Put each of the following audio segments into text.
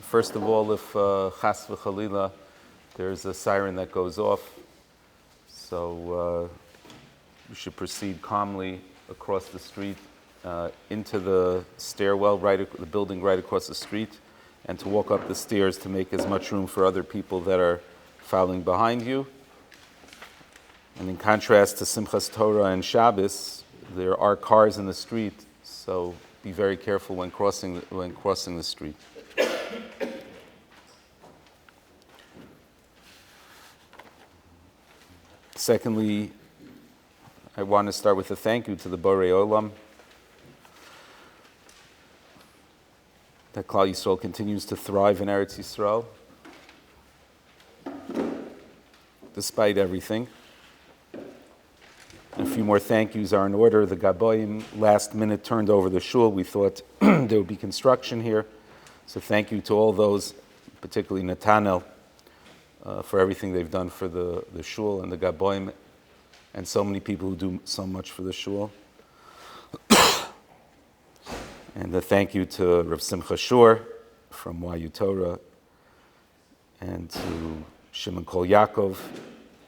First of all, if chas v'chalila, there's a siren that goes off, so we should proceed calmly across the street into the stairwell, the building right across the street, and to walk up the stairs to make as much room for other people that are following behind you. And in contrast to Simchas Torah and Shabbos, there are cars in the street, so be very careful when crossing the street. Secondly, I want to start with a thank you to the Borei Olam, that Klal Yisrael continues to thrive in Eretz Yisrael, despite everything. A few more thank yous are in order. The Gaboim last minute turned over the shul. We thought there would be construction here. So thank you to all those, particularly Natanel, for everything they've done for the shul and the Gaboim, and so many people who do so much for the shul. And a thank you to Rav Simcha Shur from YU Torah, and to Shimon Kol Yaakov,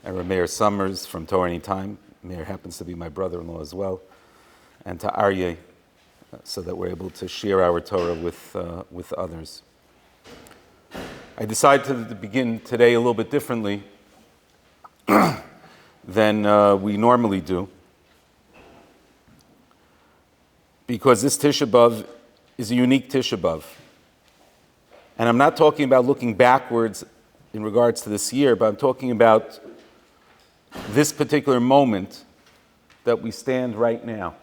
and Rameir Summers from Torah Anytime. Meir happens to be my brother-in-law as well, and to Aryeh, so that we're able to share our Torah with others. I decided to begin today a little bit differently than we normally do, because this Tisha B'Av is a unique Tisha B'Av. And I'm not talking about looking backwards in regards to this year, but I'm talking about this particular moment that we stand right now.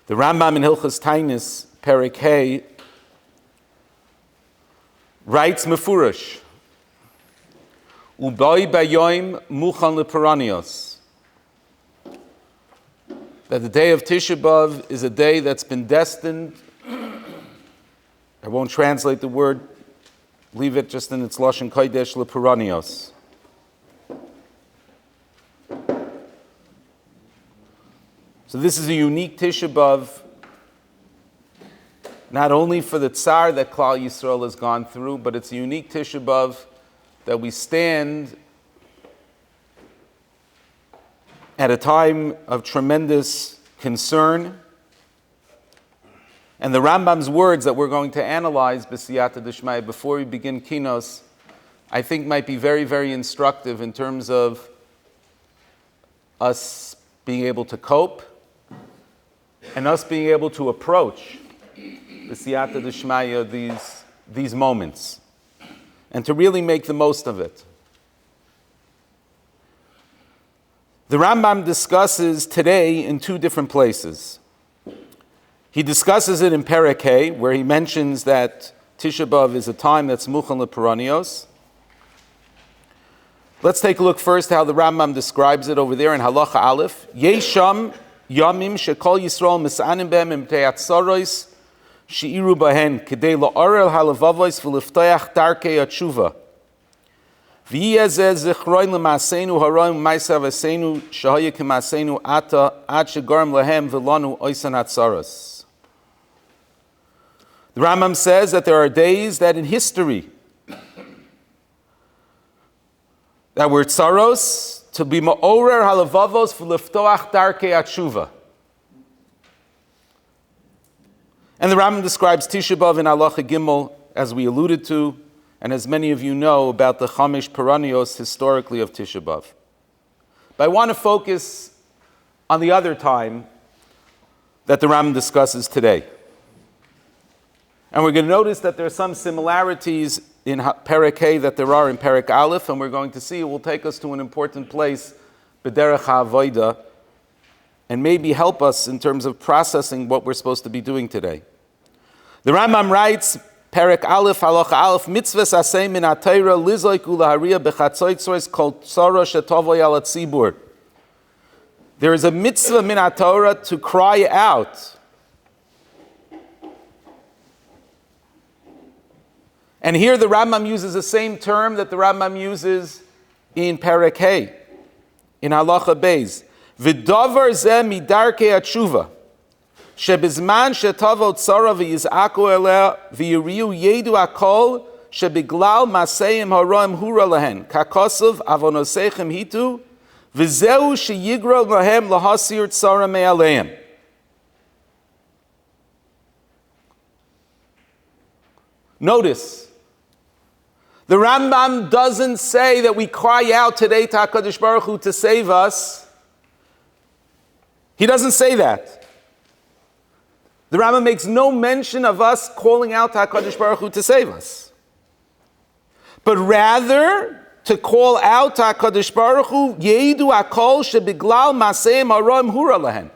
The Rambam in Hilchos Tainis, Perek Hey, writes Mefurash, Ubay bayoim muchan leperanios, that the day of Tisha B'Av is a day that's been destined. I won't translate the word, leave it just in its Lashon Kodesh, leperanios. So this is a unique Tisha B'Av, not only for the tsar that Klal Yisrael has gone through, but it's a unique Tisha B'Av that we stand at a time of tremendous concern. And the Rambam's words that we're going to analyze, B'siyata D'Shmaya, before we begin Kinnos, I think might be very, very instructive in terms of us being able to cope and us being able to approach B'siyata D'Shmaya these moments, and to really make the most of it. The Rambam discusses today in two different places. He discusses it in Perek Hey, where he mentions that Tisha B'Av is a time that's muchan leperanios. Let's take a look first how the Rambam describes it over there in Halacha Aleph. Yesham yamim shekol Yisrael misanim behem imtei atzaros sheiru bahen kedei la'orel halavavos v'liftayach darkei atshuva. V'yezeh zichroin l'maseinu haroim ma'asav aseinu shahaya k'maseinu ata ad shegarim lahem v'lanu oisan atzaros. The Rambam says that there are days that in history that were tzaros to be ma'orer halavavos v'liftoach darkei atshuva. And the Rambam describes Tisha B'Av in Halacha Gimel, as we alluded to, and as many of you know about the Chamesh Peranios historically of Tisha B'Av. But I want to focus on the other time that the Rambam discusses today. And we're going to notice that there are some similarities in Perek Hey that there are in Perek Aleph, and we're going to see it will take us to an important place, B'derech HaAvoda, and maybe help us in terms of processing what we're supposed to be doing today. The Rambam writes, Perek Aleph, Halacha Aleph, Mitzvahs asay min ha-Torah lizoik ulahariya b'chatzotzros kol tzara shetovoy al hatzibur. There is a mitzvah min ha-Torah to cry out. And here the Rambam uses the same term that the Rambam uses in Perek Hey, in Halacha Beis. V'davar zeh midarkei atshuva. שבזמן שתבוא צרה ויזעקו אליה ויראו ידעו הכל שבגלל מעשיהם הרעים הורה להן, ככתוב עוונותיכם היטו, וזהו שיגרום להם להסיר צרה מעליהם. Notice, the Rambam doesn't say that we cry out today to HaKadosh Baruch Hu to save us. He doesn't say that. The Rambam makes no mention of us calling out to HaKadosh Baruch Hu to save us. But rather, to call out to HaKadosh Baruch Hu, Yedu Akol shebiglal maseim haroim hura lahen.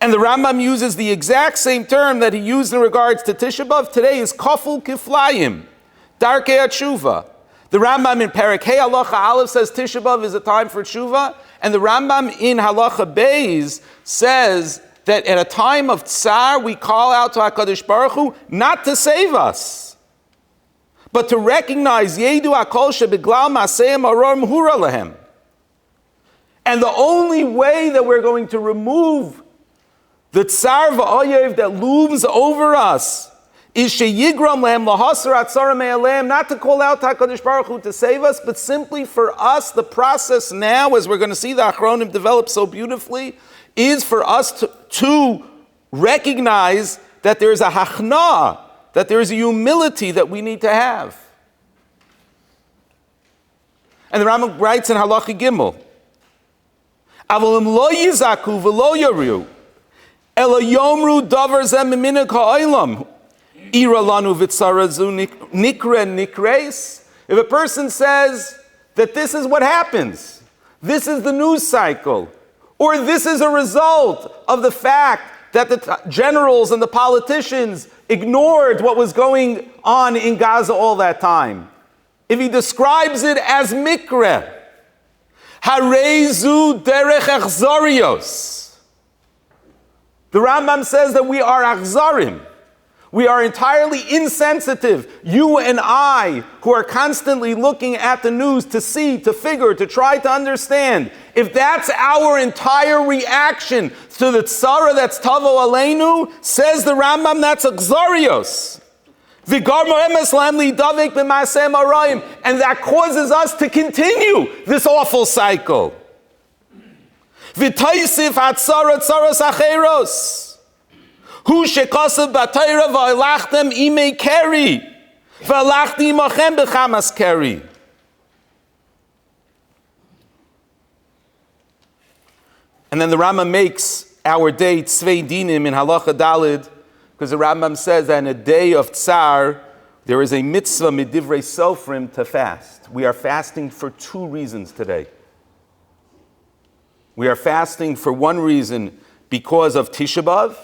And the Rambam uses the exact same term that he used in regards to Tisha B'Av. Today is Kaful Kiflayim, Darkei HaTshuva. The Rambam in Perek Hey Halacha Aleph says Tisha B'Av is a time for Tshuva, and the Rambam in Halacha Beis says that at a time of Tsar we call out to HaKadosh Baruch Hu not to save us, but to recognize Yedu Akol shebiglal maseim haroim hura lahem. And the only way that we're going to remove the tsar v'oyev that looms over us is sheyigram lehem lahasar atzara me'aleim, not to call out to HaKadosh Baruch Hu to save us, but simply for us, the process now, as we're going to see the Achronim develop so beautifully, is for us to recognize that there is a hachna, that there is a humility that we need to have. And the Rambam writes in Halacha Gimel, Avolim lo yizaku v'lo yariu, Ela yomru davar zeh miminik ha'olam, ira lanu v'tzara zu nikre nikreis. If a person says that this is what happens, this is the news cycle, or this is a result of the fact that the generals and the politicians ignored what was going on in Gaza all that time, if he describes it as mikre, harezu derech achzarios, the Rambam says that we are achzarim. We are entirely insensitive. You and I, who are constantly looking at the news to see, to figure, to try to understand, if that's our entire reaction to the tzara that's tavo aleinu, says the Rambam, that's achzarios. And that causes us to continue this awful cycle. V'taisif hatzara tzaras acheros. Hu shekasav b'tayra v'alachtem imei keri. V'alachti imachem b'chamas keri. And then the Rambam makes our day tzvei dinim in Halacha Dalid, because the Rambam says that in a day of tsar, there is a mitzvah midivrei sofrim to fast. We are fasting for two reasons today. We are fasting for one reason because of Tisha B'Av,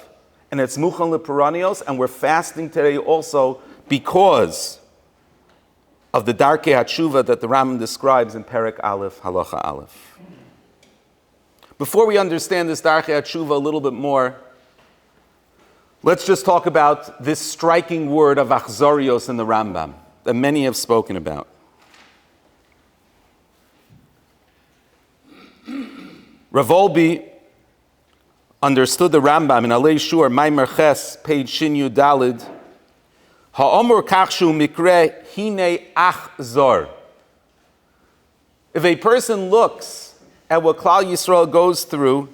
and it's Muchan Leperanios, and we're fasting today also because of the Darkei HaTshuva that the Rambam describes in Perek Aleph, Halacha Aleph. Before we understand this Darkei HaTshuva a little bit more, let's just talk about this striking word of achzarios in the Rambam that many have spoken about. Rav Olbi understood the Rambam in Alei Shur, Maimer Ches, page Shin Dalid. Ha'omur kachshu mikre hine achzor. If a person looks at what Klal Yisrael goes through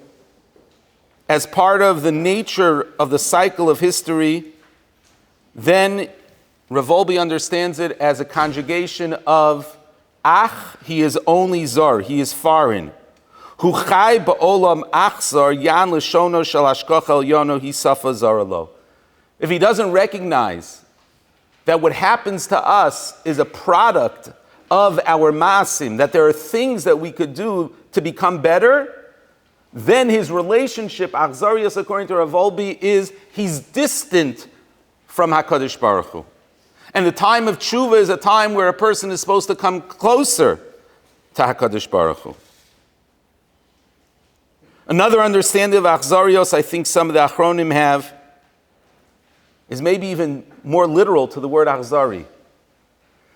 as part of the nature of the cycle of history, then Rav Olbi understands it as a conjugation of ach, he is only zor, he is foreign. Hu chai ba'olam achzar yan l'shono shel hashkocha elyono hi safa zaralo. If he doesn't recognize that what happens to us is a product of our maasim, that there are things that we could do to become better, then his relationship, achzarius, according to Rav Olbi, is he's distant from HaKadosh Baruch Hu. And the time of tshuva is a time where a person is supposed to come closer to HaKadosh Baruch Hu. Another understanding of achzarios, I think some of the Achronim have, is maybe even more literal to the word achzari.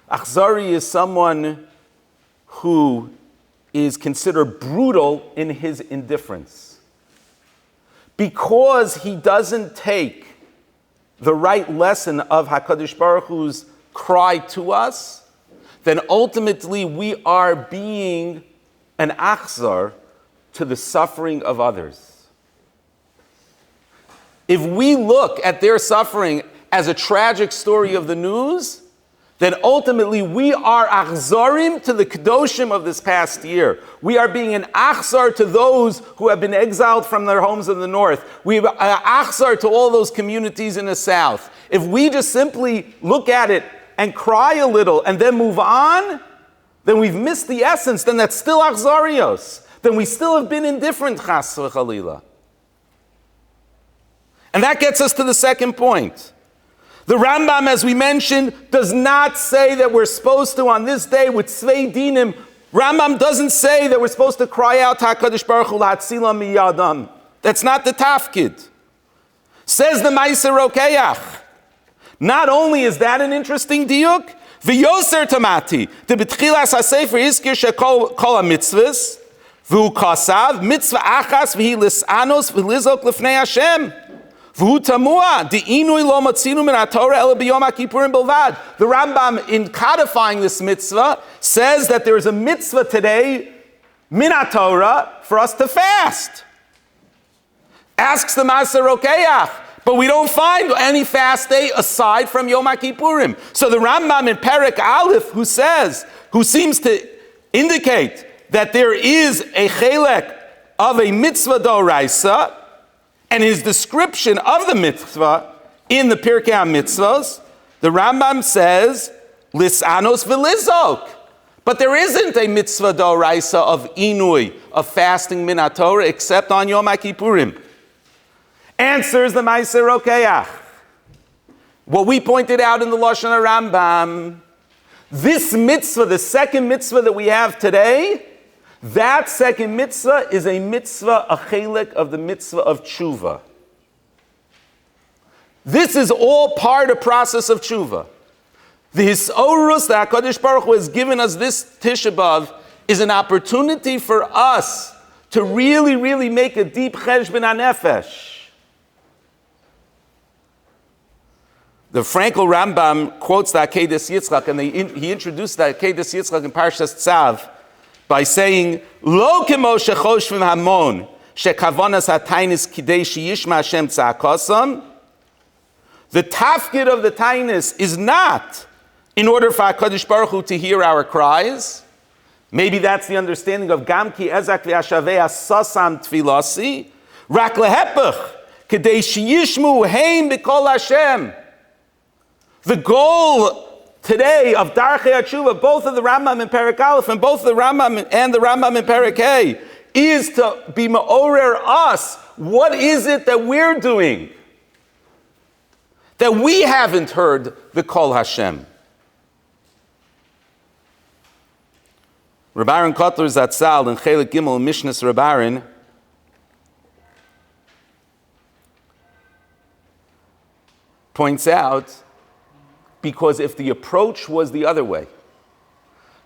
Achzari is someone who is considered brutal in his indifference. because he doesn't take the right lesson of HaKadosh Baruch Hu's cry to us, then ultimately we are being an achzar to the suffering of others. If we look at their suffering as a tragic story of the news, then ultimately we are achzarim to the kedoshim of this past year. We are being an achzar to those who have been exiled from their homes in the north. We are achzar to all those communities in the south. If we just simply look at it and cry a little and then move on, then we've missed the essence. Then that's still achzarios. Then we still have been indifferent, chas v'chalila. And that gets us to the second point. The Rambam, as we mentioned, does not say that we're supposed to, on this day with Tzvei Dinim, Rambam doesn't say that we're supposed to cry out, HaKadosh Baruch Hu la'atzila miyadam. That's not the tafkid. Says the Meiser Rokeach. Not only is that an interesting diuk, v'yoser tamati, the betchilas ha-sefer izkir shekol ha-mitzvahs, v'hu kasav, mitzvah achas v'hi lis'anos v'lizok l'fnei Hashem. The Rambam, in codifying this mitzvah, says that there is a mitzvah today, min HaTorah, for us to fast. Asks the Meiser Rokeach, but we don't find any fast day aside from Yom HaKippurim. So the Rambam in Perek Aleph, who seems to indicate that there is a chelek of a mitzvah d'oraisa, and his description of the mitzvah in the Pirkei HaMitzvos, the Rambam says, Lisanos v'lizok. But there isn't a mitzvah d'oraisa of inui, of fasting min HaTorah, except on Yom HaKippurim. Answers the Meiser Rokeach. What we pointed out in the Lashon HaRambam, this mitzvah, the second mitzvah that we have today, that second mitzvah is a mitzvah, a chelek of the mitzvah of tshuva. This is all part of the process of tshuva. The hisorus that HaKadosh Baruch Hu has given us this Tisha B'Av is an opportunity for us to really, really make a deep cheshbon hanefesh. The Frankel Rambam quotes the Akedas Yitzchak, and he introduced the Akedas Yitzchak in Parshas Tzav, by saying, Lo kemo shechoshvim hamon, shekavonas hatainis kidei sheyishma Hashem tzakosam. The tafkid of the tainis is not in order for HaKadosh Baruch Hu to hear our cries. Maybe that's the understanding of Gam ki ezak v'ashavei asasam tfilasi. Rak lehepech, kidei sheyishmu heim b'kol Hashem. The goal today of Darchei HaTshuva, both of the Rambam in Perek Aleph and both the Rambam and the Rambam in Perek Hey, is to be ma'orer us. What is it that we're doing that we haven't heard the Kol Hashem? Reb Aaron Kotler Zatzal in Chelik Gimel Mishnas Reb Aaron points out, because if the approach was the other way,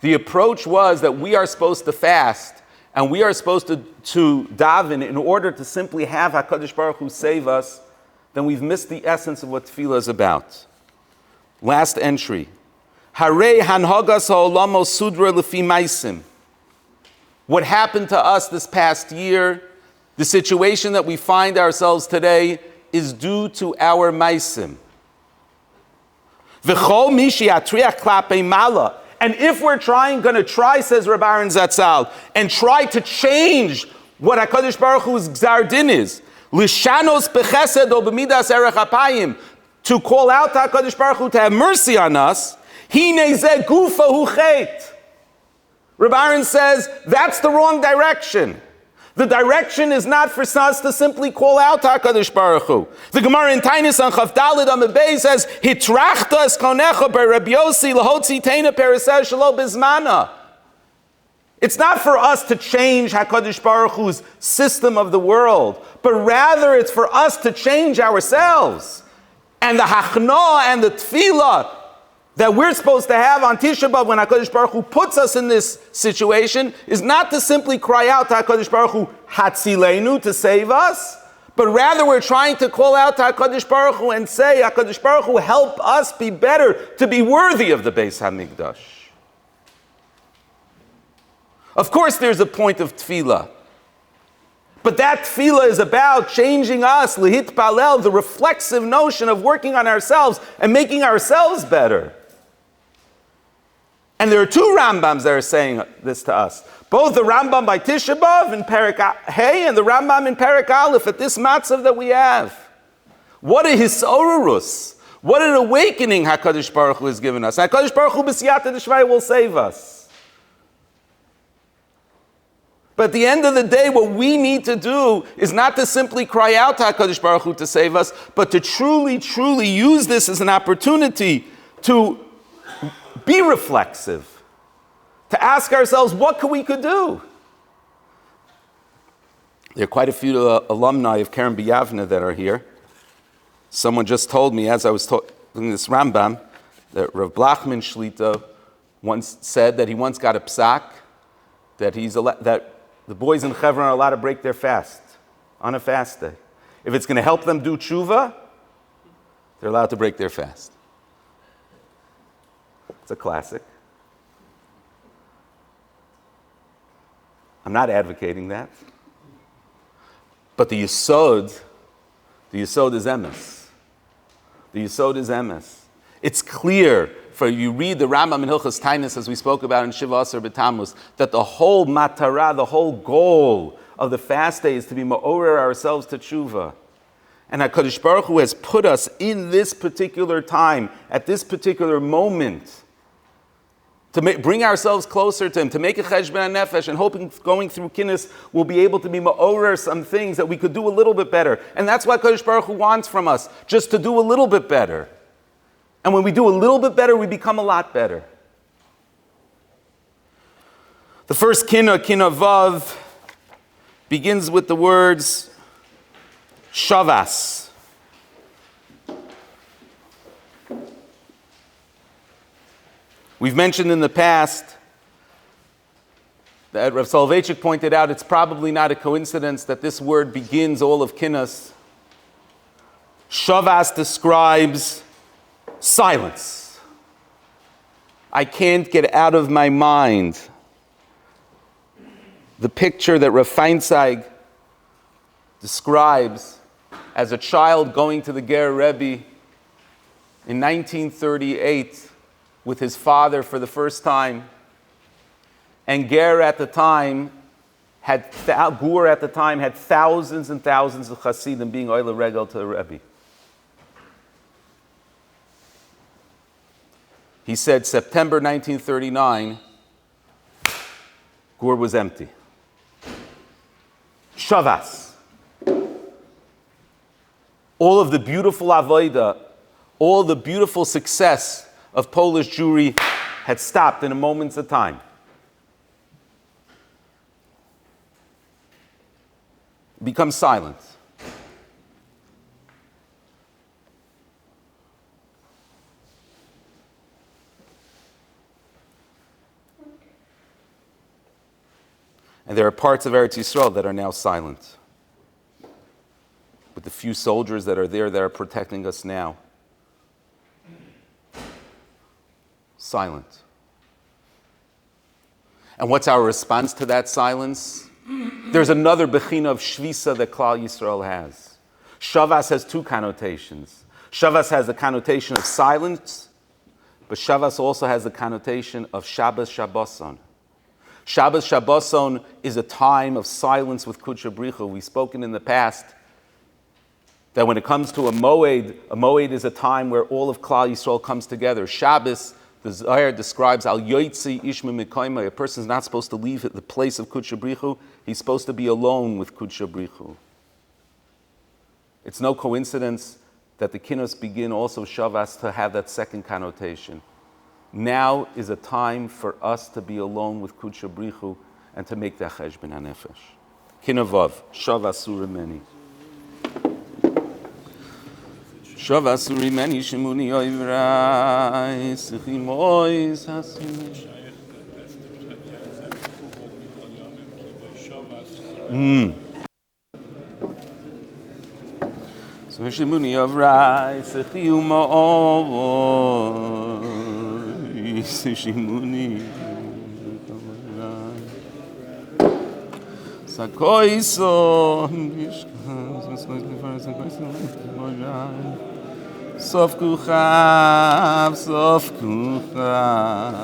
the approach was that we are supposed to fast and we are supposed to daven in order to simply have HaKadosh Baruch Hu save us, then we've missed the essence of what tefillah is about. Last entry. Harei hanhagas ha'olamo sudra lefi maisim. What happened to us this past year, the situation that we find ourselves today, is due to our maisim. And if we're going to try, says Reb Aaron Zatzal, and try to change what HaKadosh Baruch Hu's Gzar Din is, Lishanos b'chesed o b'midas erech apayim, to call out to HaKadosh Baruch Hu to have mercy on us, Hine ze gufa hu chet. Reb Aaron says, that's the wrong direction. The direction is not for us to simply call out to HaKadosh Baruch Hu. The Gemara in Tainis on Chav Daled on the Bay says, Hitrachta es konecha ber Rabbi Yossi lahotzi teina periseh shelo bizmana. It's not for us to change HaKadosh Baruch Hu's system of the world, but rather it's for us to change ourselves. And the hachna and the tefillah that we're supposed to have on Tisha B'Av when HaKadosh Baruch Hu puts us in this situation is not to simply cry out to HaKadosh Baruch Hu, Hatzilenu, to save us, But rather we're trying to call out to HaKadosh Baruch Hu and say, HaKadosh Baruch Hu, help us be better to be worthy of the Beis HaMikdash. Of course there's a point of tefillah. But that tefillah is about changing us, lihit palel, the reflexive notion of working on ourselves and making ourselves better. And there are two Rambams that are saying this to us. Both the Rambam by Tisha B'Av in Perek Hey and the Rambam in Perek Aleph at this matzav that we have. What a hisorurus. What an awakening HaKadosh Baruch Hu has given us. HaKadosh Baruch Hu b'siyata d'shvaya will save us. But at the end of the day, what we need to do is not to simply cry out to HaKadosh Baruch Hu to save us, but to truly, truly use this as an opportunity to be reflexive, to ask ourselves, what we could do? There are quite a few alumni of Keren B'Yavneh that are here. Someone just told me, as I was talking this Rambam, that Rav Blachman Shlita once said that he once got a psak, that the boys in Chevron are allowed to break their fast on a fast day. If it's going to help them do tshuva, they're allowed to break their fast. It's a classic. I'm not advocating that. But the Yisod is emes. The Yisod is emes. It's clear, for you read the Rambam in Hilchos Tainus, as we spoke about in Shiva Asar B'Tammuz, that the whole matara, the whole goal of the fast day is to be ma'orer ourselves to tshuva. And HaKadosh Baruch Hu has put us in this particular time, at this particular moment, to bring ourselves closer to Him, to make a cheshbon nefesh, and hoping going through Kinnos we'll be able to be ma'orer some things that we could do a little bit better. And that's what HaKadosh Baruch Hu wants from us, just to do a little bit better. And when we do a little bit better, we become a lot better. The first Kinno Vav, begins with the words Shavas. We've mentioned in the past that Rav Soloveitchik pointed out it's probably not a coincidence that this word begins all of Kinnos. Shavas describes silence. I can't get out of my mind the picture that Rav Feinstein describes as a child going to the Ger Rebbe in 1938 with his father for the first time. And Gur at the time had thousands and thousands of Hasidim being oile regel to the Rebbe. He said September 1939, Gur was empty. Shavas. All of the beautiful avodah, all the beautiful success of Polish Jewry had stopped in a moment's of time. Become silent. And there are parts of Eretz Yisrael that are now silent. With the few soldiers that are there that are protecting us now. Silent. And what's our response to that silence? There's another bechina of shvisa that Klal Yisrael has. Shavas has two connotations. Shavas has the connotation of silence, but Shavas also has the connotation of Shabbos Shabboson. Shabbos Shabboson is a time of silence with Kudsha Bricha. We've spoken in the past that when it comes to a moed is a time where all of Klal Yisrael comes together. Shabbos, the Zohar describes al yoitzi ishma mikoima. A person is not supposed to leave the place of Kudsha Bricha. He's supposed to be alone with Kudsha Bricha. It's no coincidence that the Kinnos begin also Shavas to have that second connotation. Now is a time for us to be alone with Kudsha Bricha and to make that cheshbon hanefesh. Kinavav, Shavas Surimeni. Shavas Surimeni Shemuni Oivrai Sechimois Hasumi. Shimuni of rice, Chiuma Shimuni. Sakoiso, Sof Kuchav, Sof Kuchav.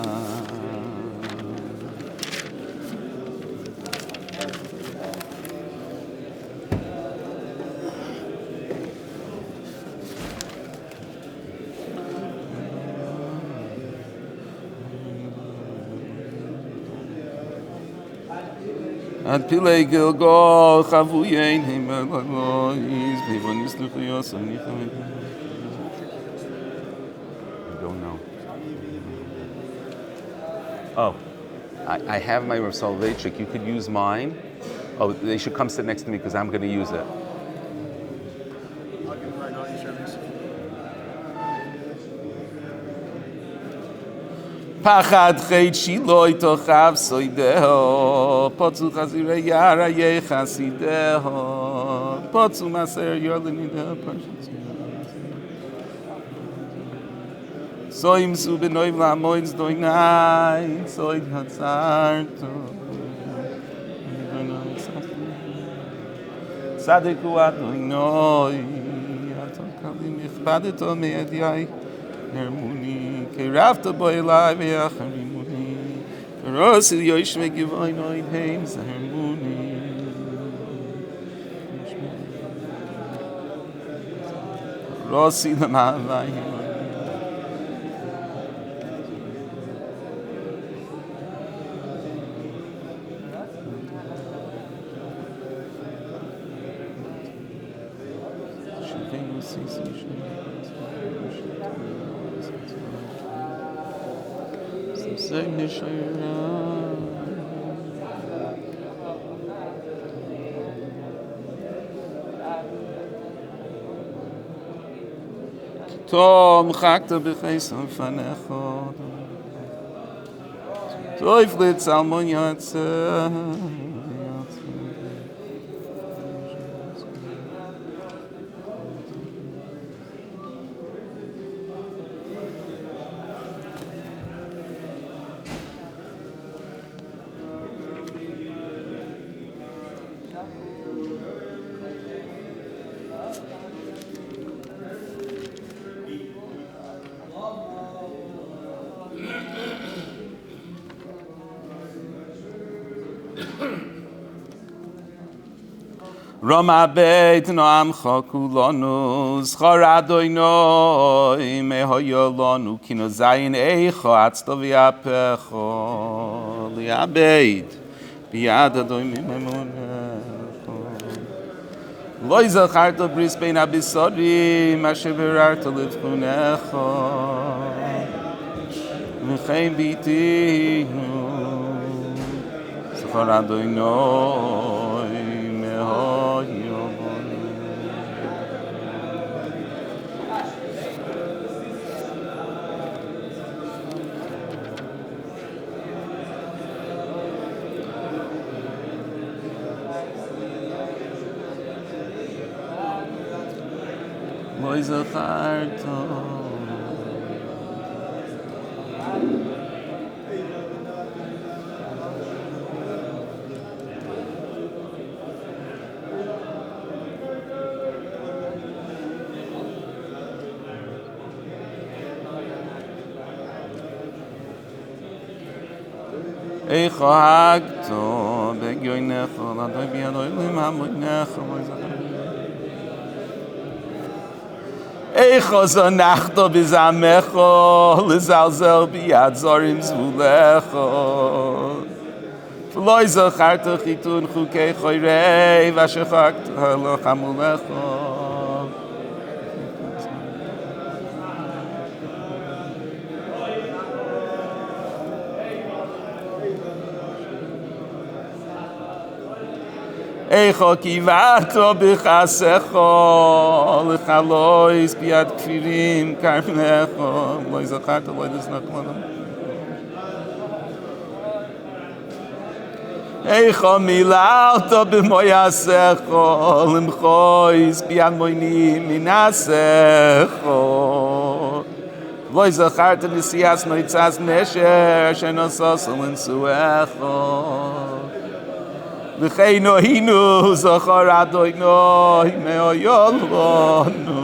Ad Pilei Gilgol, Chavuyein, Himelalois, Pivonis Luchios, I don't know. Oh, I have my Rav Soloveitchik. You could use mine. Oh, they should come sit next to me because I'm going to use it. Pachad chet shiloi tochav soideho, potzu chazirei yara yechasideho, potzu maser yolinideho parshas. Soim su benoiv lamoids doinai, soid hatzarto. Sadeku adoinoi, atakalim ichbadeto me'edyai. Hermuni, Kerafta boylai ve'acharimuni, Rosil yoshme givoin oid heim zahermuni. Rosil ma'avai. Tom chakta b'chesam fanecho, toif litzalmon yatzeh. Roma beit noam chakulonu, schar adoinoi mehoyolonu, kino zayin eicho atzto v'yapecho, liabeit, biyad adoim mimemonecho. Loi zacharto bris bein abisorim, asher berarto livchunecho, v'chein bitinu, schar adoinoi Lois Zacharto. Eicho hagto begyoinecho ladoi biadoilim hamoinecho Lois Zacharto. Eicho zonachto bizamecho lizalzel biyad zorim zvulecho. V'loi zacharto chitun chukei choyrei v'ashechakto lo chamulecho. Eicho kivato b'chasecho l'chalois biyad kfirim karnecho Loi zacharto loi liznachmono Eicha milalta b'moyasecho limchois bian moini minasecho Loi zacharta nisias noitzas nesher shenososel in suecho V'cheino hinu zachar Adonai me'oyolonu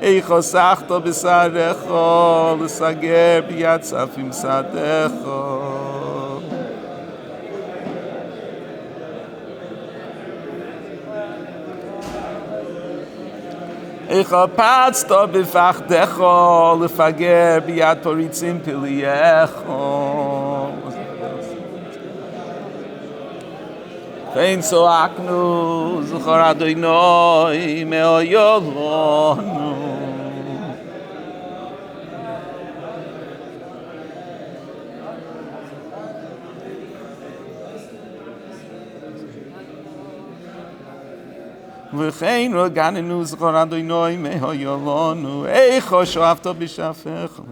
Eicha sachta b'sarecho l'sager b'yad tzafim sadecho Eicha patzta b'fachtecho l'fager b'yad poritzim piliecho Vein so aknu zachar Adonai me'oyolonu V'chein roganenu zachar Adonai me'oyolonu Eicha shoafta b'shafecho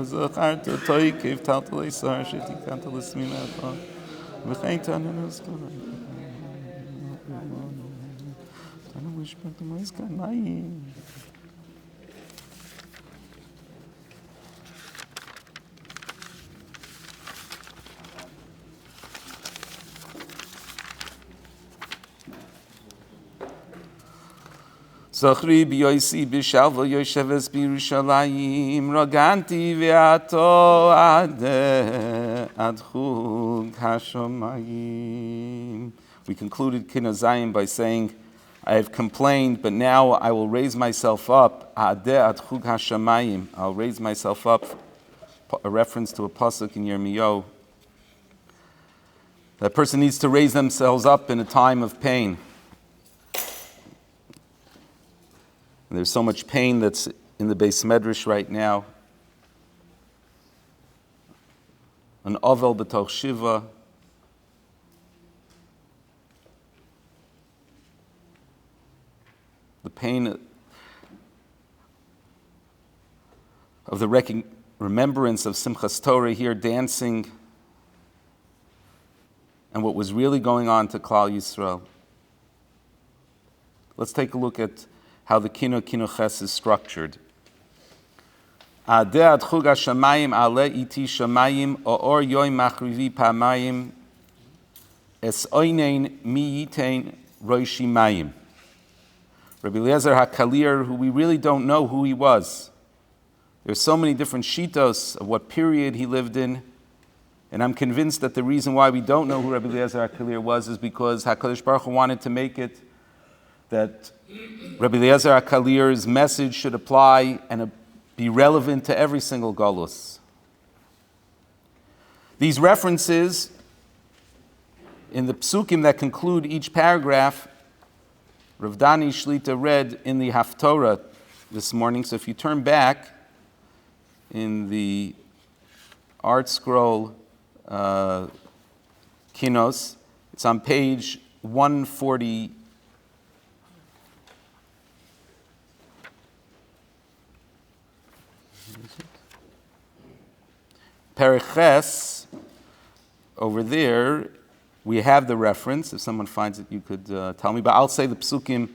Zacharta toikev talta le'sar shetikanta l'sminecha V'chein tanenu zachar Tanu v'shpata moiskan mayim Zachri b'yoisi b'shalva yosheves b'Yerushalayim Roganti v'ato adchug hashamayim We concluded Kinnos by saying, I have complained, but now I will raise myself up. Adchug hashamayim I'll raise myself up, a reference to a pasuk in Yirmiyahu. That person needs to raise themselves up in a time of pain. And there's so much pain that's in the Beis Medrash right now. An ovel b'toch shiva. The pain of the remembrance of Simchas Torah here, dancing, and what was really going on to Klal Yisrael. Let's take a look at how the Kinnos is structured. Adeh adchug hashamayim ale iti shamayim or yoim machrivi pamayim es oinein mi yitein roishi mayim. Rabbi Eliezer HaKalir, who we really don't know who he was. There's so many different shitos of what period he lived in, and I'm convinced that the reason why we don't know who Rabbi Eliezer HaKalir was is because HaKadosh Baruch Hu wanted to make it that Rabbi Eliezer HaKalir's message should apply and be relevant to every single galus. These references in the psukim that conclude each paragraph, Rav Dani Shlita read in the Haftorah this morning. So if you turn back in the art scroll Kinnos, it's on page 140. Periches, over there, we have the reference. If someone finds it, you could tell me. But I'll say the psukim.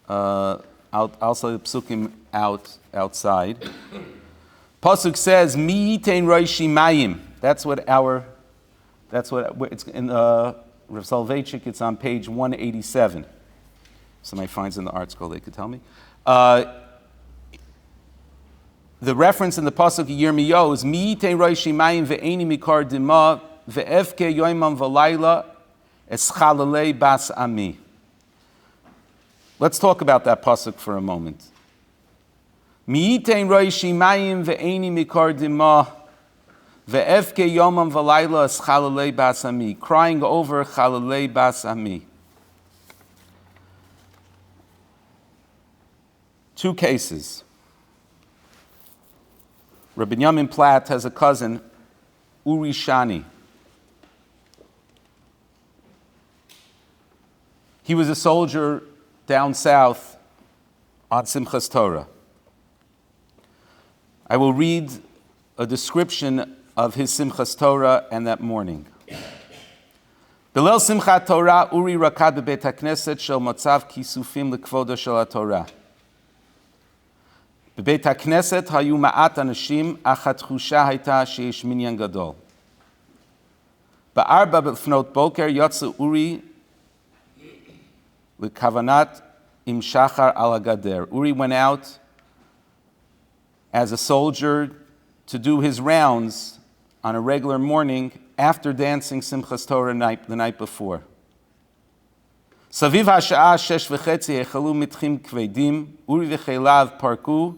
I'll say the psukim outside. Pasuk says, "Mi yitein roishi mayim." That's what it's in Rav Soloveitchik. It's on page 187. Somebody finds it in the art scroll, they could tell me. The reference in the pasuk of Yirmiyahu is Mi yitein roishi mayim ve'eni mikar dima ve'evke yoimam v'layla es chalalei bas ami. Let's talk about that pasuk for a moment. Mi yitein roishi mayim ve'eni mikar dima ve'evke yoimam v'layla es chalalei bas ami. Crying over chalalei bas ami. Two cases. Rabbi Yamin Platt has a cousin, Uri Shani. He was a soldier down south on Simchas Torah. I will read a description of his Simchas Torah and that morning. B'leil Simchat Torah, Uri rakad bebeit hakneset shel matzav kisufim lekvodo shel haTorah. בבית הכנסת היו מעט אנשים, אך התחושה הייתה שיש מניין גדול. ב4 לפנות בוקר יצא אורי לכוונת עם שחר על הגדר. Uri went out as a soldier to do his rounds on a regular morning after dancing Simchas Torah the night before. סביב השעה 6:30 החלו מתחים כבדים, אורי וחייליו פרקו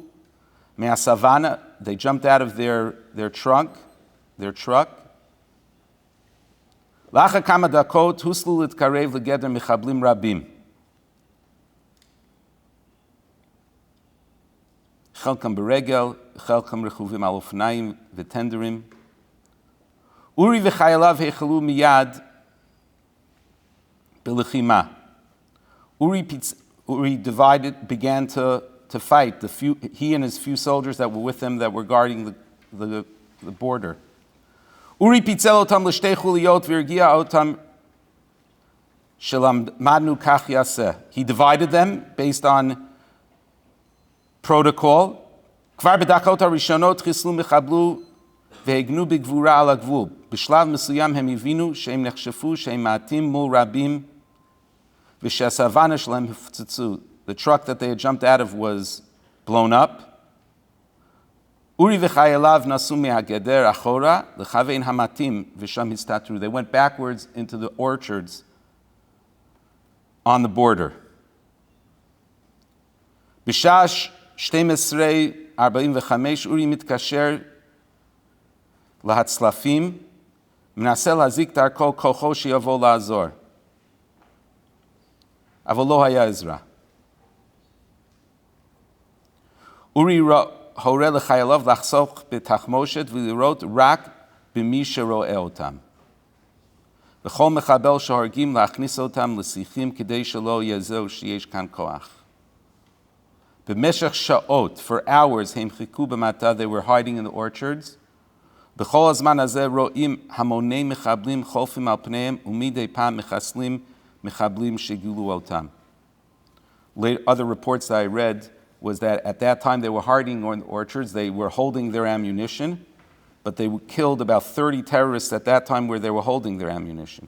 מהסוואנה, they jumped out of their truck. לאחר כמה דקות הוסלו להתקרב לגדר מחבלים רבים. חלקם ברגל, חלקם רכובים על אופניים וטנדרים. אורי וחייליו החלו מיד בלחימה. Uri began to fight. He and his few soldiers that were with him that were guarding the border. Uri pitzel otam l'shtei chuliyot v'irgia otam shelamdnu kach yaseh. He divided them based on protocol. Kvar b'dakot harishonot chislu mechablu v'hegnu b'gvura al hagvul. B'shlav mesuyam hem yivinu she'em nechshefu she'em ma'atim mul rabim. The truck that they had jumped out of was blown up. Uri v'chayelav nasu me'hageder achora l'chavein hamatim v'sham histatru. They went backwards into the orchards on the border. B'shash 12:45 Uri mitkasher lahatzlafim menaseh lazik darko kocho sheyavo la'azor. אבל לא היה עזרה. אורי הורה לחייליו לחסוך בתחמושת ולראות רק במי שרואה אותם. וכל מחבל שהורגים להכניס אותם לשיחים כדי שלא יזהו שיש כאן כוח. במשך שעות, for hours, הם חיכו במטה, they were hiding in the orchards. בכל הזמן הזה רואים המוני מחבלים חולפים על פניהם ומדי פעם מחסלים Mechablim shegilu otam. Other reports that I read was that at that time they were hiding in the orchards, they were holding their ammunition, but they killed about 30 terrorists at that time where they were holding their ammunition.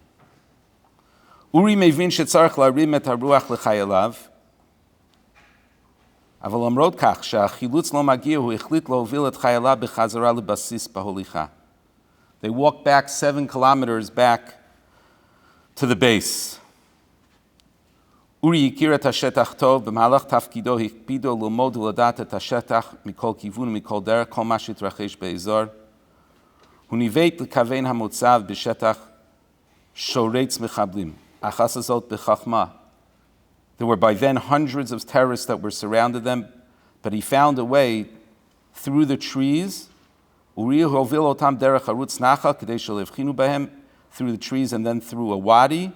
Uri mevin shetzarech larim et haruach lechayelav, אבל למרות כך שהחילוץ לא מגיע, הוא החליט להוביל את חייליו בחזרה לבסיס בהוליכה. They walked back 7 kilometers back to the base. אורי הכיר את השטח טוב, במהלך תפקידו הקפידו ללמוד ולדעת את השטח מכל כיוון ומכל דרך, כל מה שהתרחש באזור. הוא ניווט לכוון המוצב בשטח שורץ מחבלים, אך עשה זאת בחכמה. There were by then hundreds of terrorists that were surrounded them, but he found a way through the trees. אורי הוביל אותם דרך ערוץ נחל כדי שלא יבחינו בהם, through the trees and then through a wadi.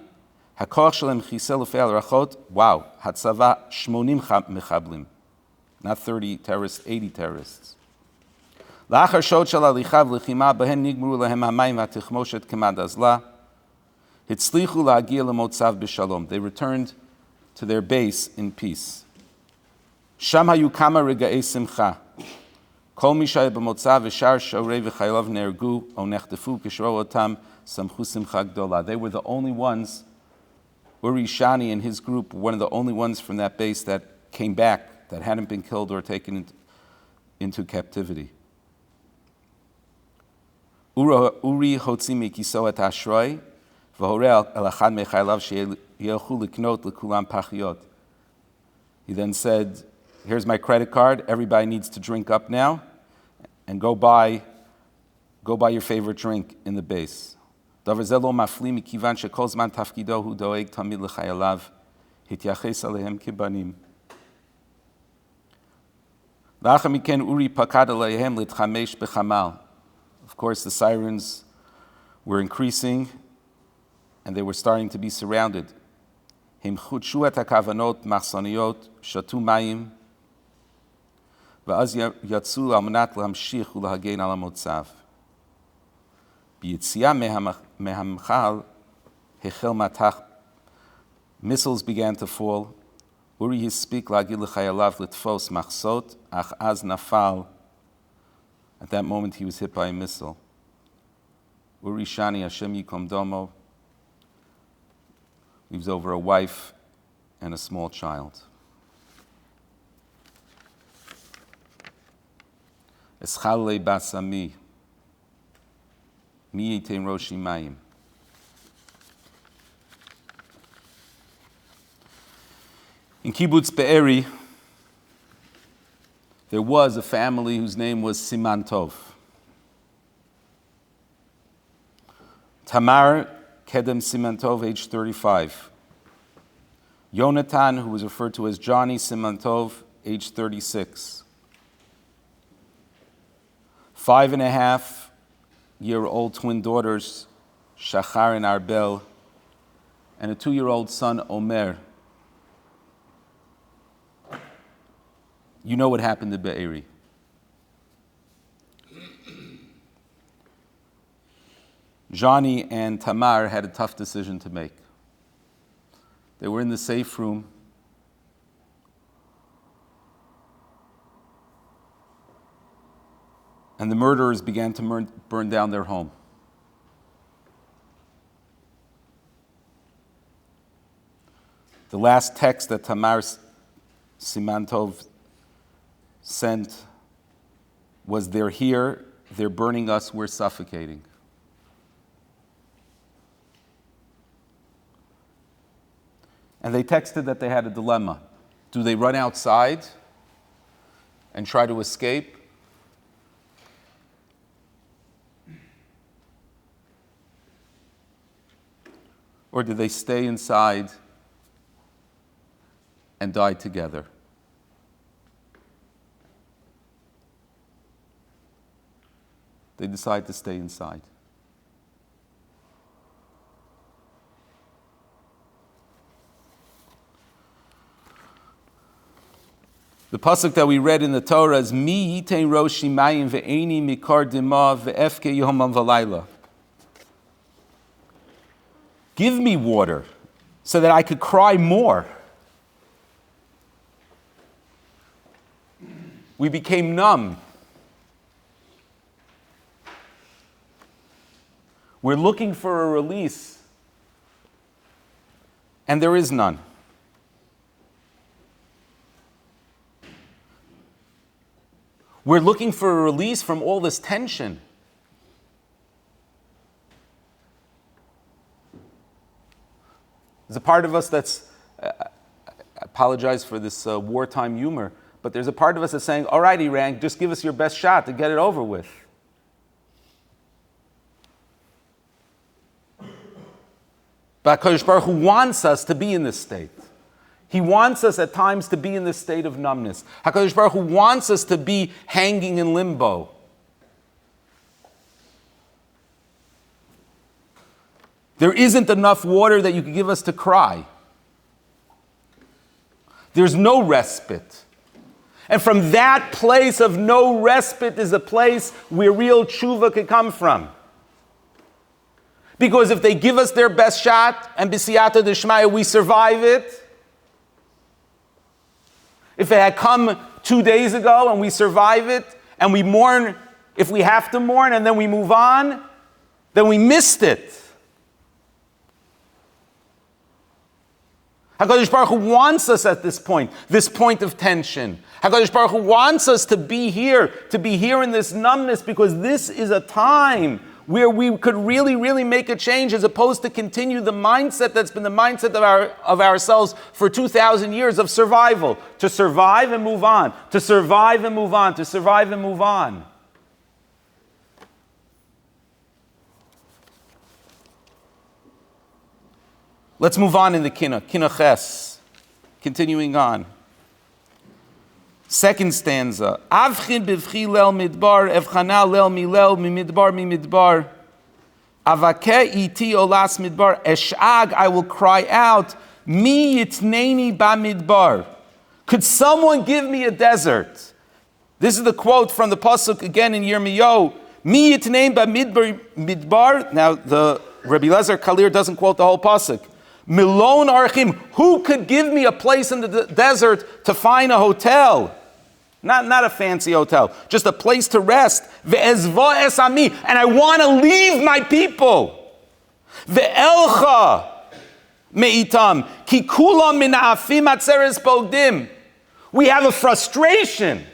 הכוח שלהם חיסל לפי הערכות, וואו, הצבא 80 מחבלים. Not 30 terrorists, 80 terrorists. לאחר שעות של הליכה ולחימה, בהן נגמרו להם המים והתחמושת כמעט אזלה, הצליחו להגיע למוצב בשלום. They returned to their base in peace. שם היו כמה רגעי שמחה. כל מי שהיה במוצב ושאר שוערי וחייליו נהרגו או נחטפו כשראו אותם, שמחו שמחה גדולה. They were the only ones. Uri Shani and his group were one of the only ones from that base that came back, that hadn't been killed or taken into captivity. Uri hotzi mikiso et ashroi, v'horeh el achad mechaylav sheyelchu liknot lekulam pachiyot. He then said, here's my credit card, everybody needs to drink up now, and go buy your favorite drink in the base. דבר זה לא מפליא מכיוון שכל זמן תפקידו הוא דואג תמיד לחייליו, התייחס אליהם כבנים. לאחר מכן אורי פקד עליהם להתחמש בחמל. Of course, the sirens were increasing and they were starting to be surrounded. הם חודשו את הכוונות, מחסניות, שתו מים, ואז יצאו על מנת להמשיך ולהגן על המוצב. ביציאה מהמחל Hechel matach, missiles began to fall. Uri hispik lagil l'chayalav litfos machsot, ach az nafal. At that moment he was hit by a missile. Uri shani Hashem yikom domo, leaves over a wife and a small child. Eschale basami, mi yitain roshi mayim. In Kibbutz Be'eri, there was a family whose name was Siman Tov. Tamar Kedem Siman Tov, age 35. Yonatan, who was referred to as Johnny Siman Tov, age 36. 5.5-year-old twin daughters, Shachar and Arbel, and a 2-year-old son, Omer. You know what happened to Be'eri. Johnny and Tamar had a tough decision to make. They were in the safe room. And the murderers began to burn down their home. The last text that Tamar Siman Tov sent was, "They're here, they're burning us, we're suffocating." And they texted that they had a dilemma. Do they run outside and try to escape? Or do they stay inside and die together? They decide to stay inside. The pasuk that we read in the Torah is Mi yitein roshi mayim ve'eni mikar dima ve'efke yomam v'layla. Give me water so that I could cry more. We became numb. We're looking for a release, and there is none. We're looking for a release from all this tension. There's a part of us that's, I apologize for this wartime humor, but there's a part of us that's saying, all right, Iran, just give us your best shot to get it over with. But HaKadosh Baruch Hu wants us to be in this state. He wants us at times to be in this state of numbness. HaKadosh Baruch Hu wants us to be hanging in limbo. There isn't enough water that you can give us to cry. There's no respite. And from that place of no respite is a place where real tshuva can come from. Because if they give us their best shot, and b'siyata d'shmaya, we survive it. If it had come 2 days ago and we survive it, and we mourn if we have to mourn, and then we move on, then we missed it. HaKadosh Baruch Hu wants us at this point of tension. HaKadosh Baruch Hu wants us to be here in this numbness, because this is a time where we could really, really make a change, as opposed to continue the mindset that's been the mindset of ourselves for 2,000 years of survival. To survive and move on. To survive and move on. To survive and move on. Let's move on in the Kinnos Ches. Continuing on. Second stanza. Avchin bivchi lel midbar, evchana lel milel, mimidbar mimidbar. Avake iti olas midbar, eshag, I will cry out, mi yitneni bamidbar. Could someone give me a desert? This is the quote from the pasuk again in Yirmiyahu. Mi yitneni bamidbar. Now the Rabbi Lezer Kalir doesn't quote the whole pasuk. Milon archim, who could give me a place in the desert to find a hotel? Not a fancy hotel, just a place to rest. Ve'ezva es ami, and I want to leave my people. Ve'elcha meitam, ki kulam min ha'afim atzeres bogdim. We have a frustration.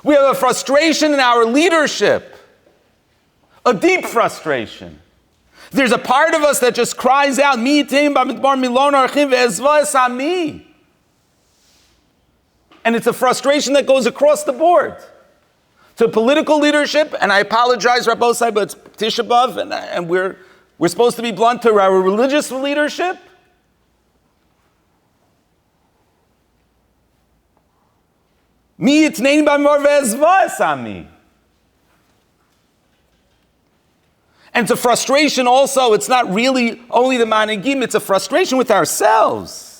We have a frustration in our leadership, a deep frustration. There's a part of us that just cries out, Mi yitim b'midbar milon archim ve'ezva es ami. And it's a frustration that goes across the board. To political leadership, and I apologize, Rabbosai, but it's Tisha B'Av, and we're supposed to be blunt to our religious leadership. Mi yitnein b'midbar ve'ezva es ami. And it's a frustration also, it's not really only the managim, it's a frustration with ourselves.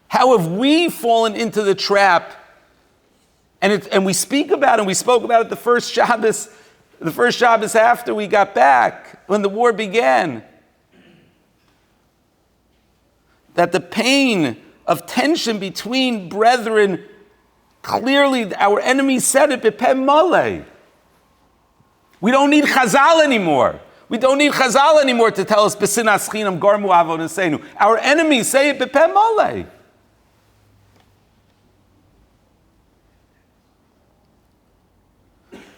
How have we fallen into the trap? And we speak about it, and we spoke about it the first Shabbos after we got back, when the war began. That the pain of tension between brethren, clearly, our enemy said it, b'peh maleh. We don't need Chazal anymore. We don't need Chazal anymore to tell us, b'sinas chinam garmu avodaseinu. Our enemies say it, b'peh maleh.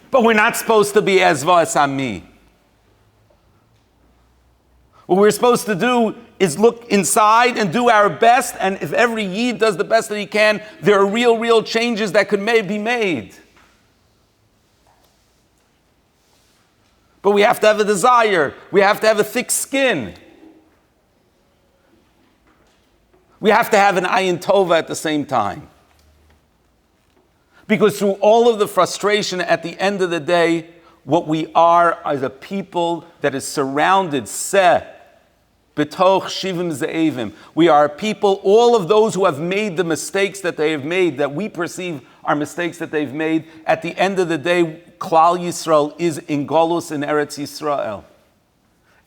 But we're not supposed to be ezva es ami. What we're supposed to do is look inside and do our best, and if every Yid does the best that he can, there are real changes that could be made. But we have to have a desire. We have to have a thick skin. We have to have an ayin tova at the same time. Because through all of the frustration, at the end of the day, what we are is a people that is surrounded, betoch shivim ze'evim. We are a people, all of those who have made the mistakes that they have made, that we perceive are mistakes that they've made. At the end of the day, Klal Yisrael is in Golus in Eretz Yisrael.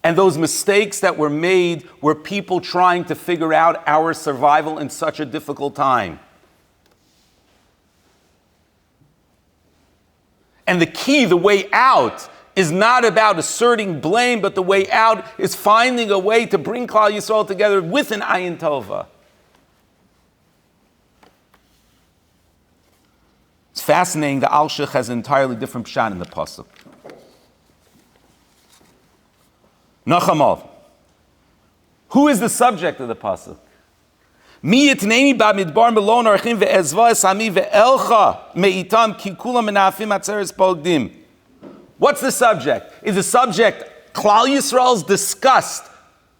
And those mistakes that were made were people trying to figure out our survival in such a difficult time. And the key, the way out, is not about asserting blame, but the way out is finding a way to bring Klal Yisrael together with an ayin tova. It's fascinating. The Alshich has an entirely different pshat in the pasuk. Nachamov. Who is the subject of the pasuk? Mi yitneini b'midbar melon archim ve'ezva es ami ve'elcha meitam ki kulam menafim atzeres bogdim. What's the subject? Is the subject Klal Yisrael's disgust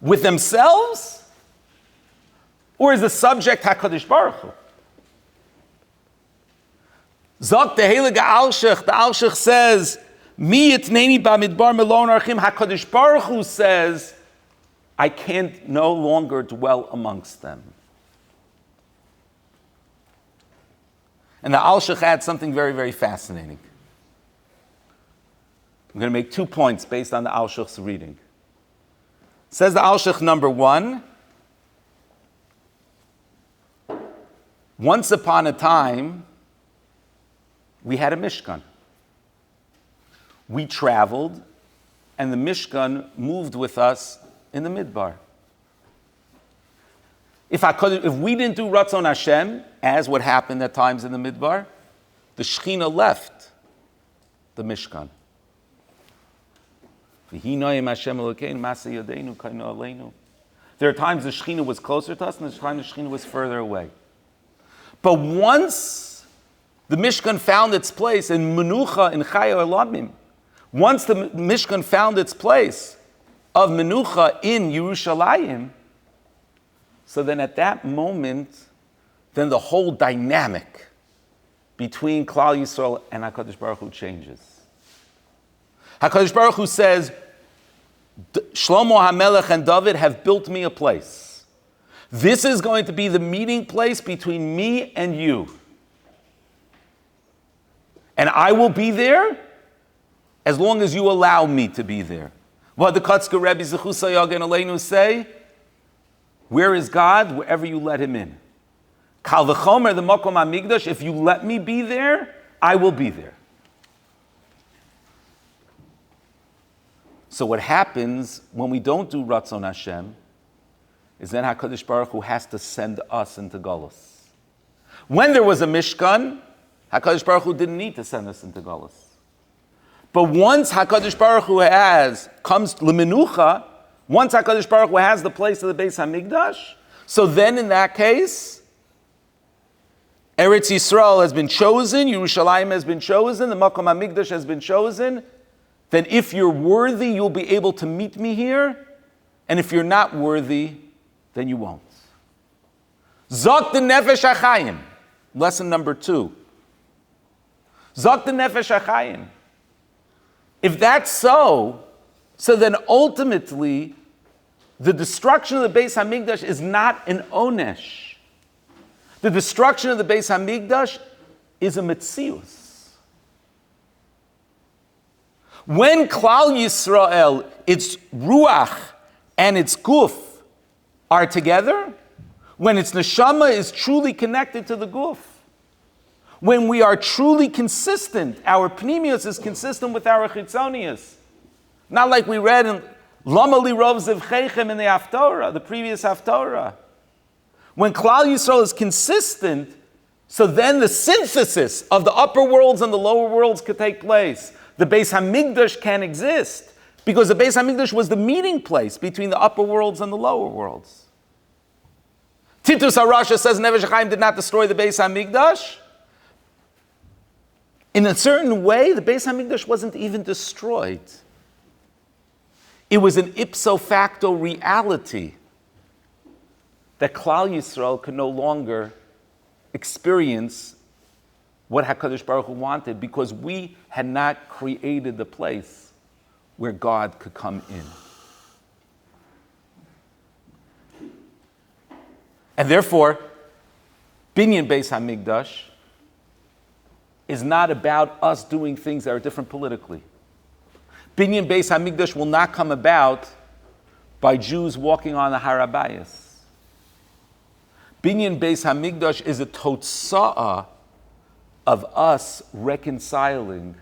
with themselves? Or is the subject HaKadosh Baruch Hu? Zok the Heilige Alshich, the Alshich says, Mi yitneini b'midbar melon archim, HaKadosh Baruch Hu says, I can't no longer dwell amongst them. And the Alshich adds something very fascinating. I'm going to make 2 points based on the Alshich's reading. Says the Alshich, number 1, once upon a time, we had a Mishkan. We traveled, and the Mishkan moved with us in the Midbar. If we didn't do Ratzon Hashem, as what happened at times in the Midbar, the Shechina left the Mishkan. There are times the Shechina was closer to us, and there are times the Shechina was further away. But once the Mishkan found its place in Menucha, in Chaya Olamim, once the Mishkan found its place of Menucha in Yerushalayim, so then at that moment, then the whole dynamic between Klal Yisrael and HaKadosh Baruch Hu changes. HaKadosh Baruch Hu says, Shlomo HaMelech and David have built me a place. This is going to be the meeting place between me and you. And I will be there as long as you allow me to be there. What the Kotzker Rebbe Zechusay Yagen Aleinu say? Where is God? Wherever you let him in. Kal v'chomer the Makom HaMikdash, if you let me be there, I will be there. So what happens when we don't do Ratzon Hashem is then HaKadosh Baruch Hu has to send us into Golus. When there was a Mishkan, HaKadosh Baruch Hu didn't need to send us into Golus. But once HaKadosh Baruch Hu comes L'Menucha, once HaKadosh Baruch Hu has the place of the Beis HaMikdash, so then in that case, Eretz Yisrael has been chosen, Yerushalayim has been chosen, the Makom HaMikdash has been chosen, then if you're worthy, you'll be able to meet me here, and if you're not worthy, then you won't. Zok the Nefesh HaChayim, lesson number 2. Zok the Nefesh HaChayim. If that's so then ultimately, the destruction of the Beis HaMikdash is not an onesh. The destruction of the Beis HaMikdash is a metzius. When Klal Yisrael, its ruach and its guf are together, when its neshama is truly connected to the guf, when we are truly consistent, our pnimius is consistent with our chitzonius. Not like we read in Lama li rov zivcheichem in the Haftorah, the previous Haftorah. When Klal Yisrael is consistent, so then the synthesis of the upper worlds and the lower worlds could take place. The Beis HaMikdash can exist because the Beis HaMikdash was the meeting place between the upper worlds and the lower worlds. Titus HaRasha says Nefesh HaChaim did not destroy the Beis HaMikdash. In a certain way, the Beis HaMikdash wasn't even destroyed. It was an ipso facto reality that Klal Yisrael could no longer experience what HaKadosh Baruch Hu wanted because we had not created the place where God could come in. And therefore, Binyan Beis HaMikdash is not about us doing things that are different politically. Binyan Beis HaMikdash will not come about by Jews walking on the Har HaBayis. Binyan Beis HaMikdash is a totsa'ah of us reconciling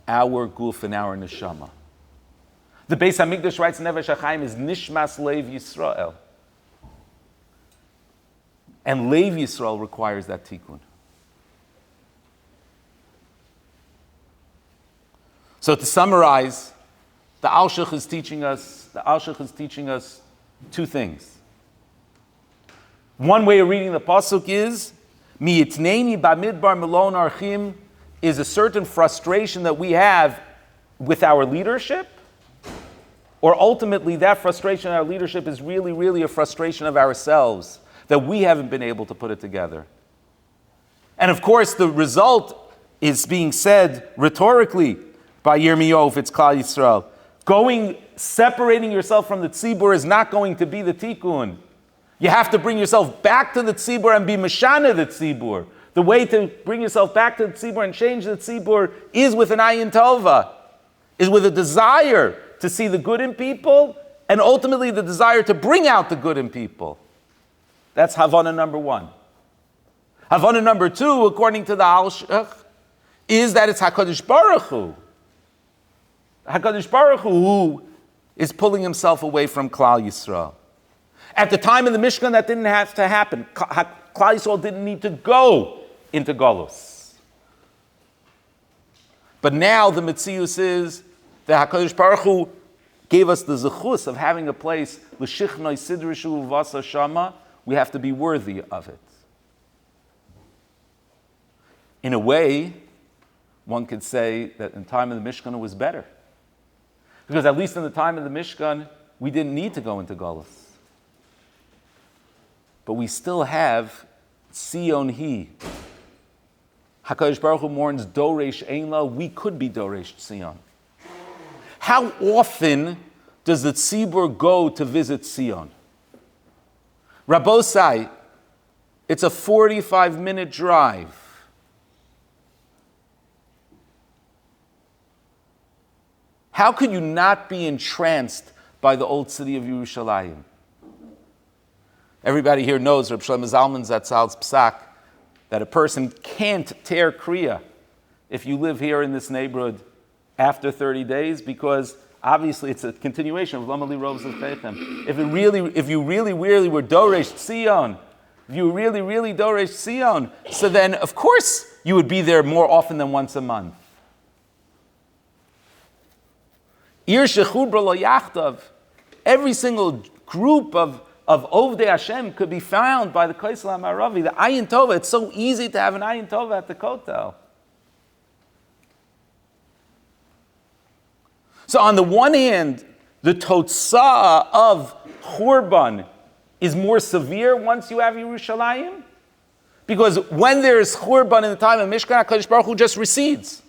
our guf and our neshama. The Beis HaMikdash writes in Nefesh HaChaim is Nishmas Lev Yisrael. And Lev Yisrael requires that tikkun. So to summarize, the Alshich is teaching us two things. One way of reading the pasuk is Mi'itneini bamidbar melon archim is a certain frustration that we have with our leadership, or ultimately that frustration in our leadership is really a frustration of ourselves, that we haven't been able to put it together. And of course, the result is being said rhetorically by Yirmiyahu if it's Klal Yisrael. Separating yourself from the tzibur is not going to be the tikkun. You have to bring yourself back to the tzibur and be meshana the tzibur. The way to bring yourself back to the tzibur and change the tzibur is with an ayin tova, is with a desire to see the good in people and ultimately the desire to bring out the good in people. That's Havana number 1. Havana number 2, according to the Alshich, is that it's HaKadosh Baruch Hu. HaKadosh Baruch Hu who is pulling himself away from Klal Yisrael. At the time of the Mishkan, that didn't have to happen. Klal Yisrael didn't need to go into Golus. But now the Metzius is that HaKadosh Baruch Hu gave us the zechus of having a place, l'shichnoi sidrishu v'vasa shama. We have to be worthy of it. In a way, one could say that in the time of the Mishkan it was better. Because at least in the time of the Mishkan, we didn't need to go into Golus. But we still have Sion Hi. HaKadosh Baruch Hu mourns Doresh Ein La. We could be Doresh Sion. How often does the tzibur go to visit Sion? Rabbosai, it's a 45-minute drive. How could you not be entranced by the old city of Yerushalayim? Everybody here knows Reb Shlomo Zalman Zatzal's psak that a person can't tear Kriya if you live here in this neighborhood after 30 days, because obviously it's a continuation of Lomali Robes of Fechem. If you really were Doresh Tzion, if you really Doresh Tzion, so then of course you would be there more often than once a month. Ir Shechubra Lo Yachtav, every single group of Ovdei Hashem could be found by the Kaisel HaMaravi, the Ayin Tova. It's so easy to have an Ayin Tova at the Kotel. So on the one hand, the Totzah of Churban is more severe once you have Yerushalayim, because when there is Churban in the time of Mishkan, HaKadosh Baruch Hu just recedes.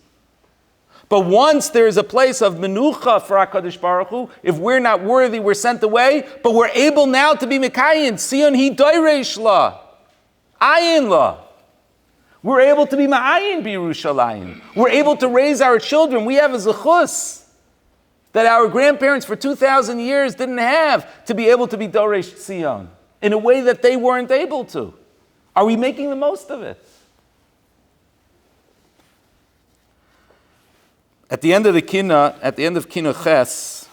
But once there is a place of menucha for HaKadosh Baruch Hu, if we're not worthy, we're sent away, but we're able now to be Mekayin, Sion hi doiresh la, ayin la. We're able to be Ma'ayin b'Yerushalayim. We're able to raise our children. We have a zechus that our grandparents for 2,000 years didn't have, to be able to be Doresh Tzion in a way that they weren't able to. Are we making the most of it? At the end of Kinnos Ches,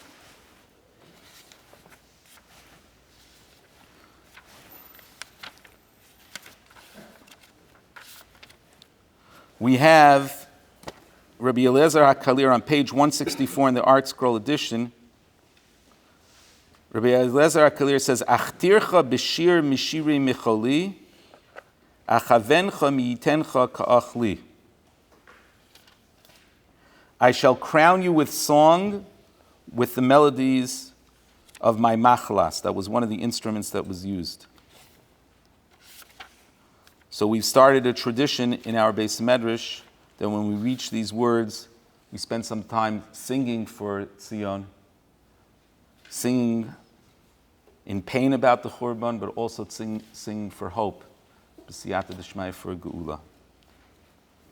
we have Rabbi Eliezer HaKalir on page 164 in the Art Scroll edition. Rabbi Eliezer HaKalir says, Achtircha b'shir mishiri micholi, achavencha miyitencha ka'achli. I shall crown you with song, with the melodies of my machlas. That was one of the instruments that was used. So we've started a tradition in our Beis Medrash that when we reach these words, we spend some time singing for Tzion, singing in pain about the Churban, but also singing for hope, b'siyata d'shmaya, for Geula.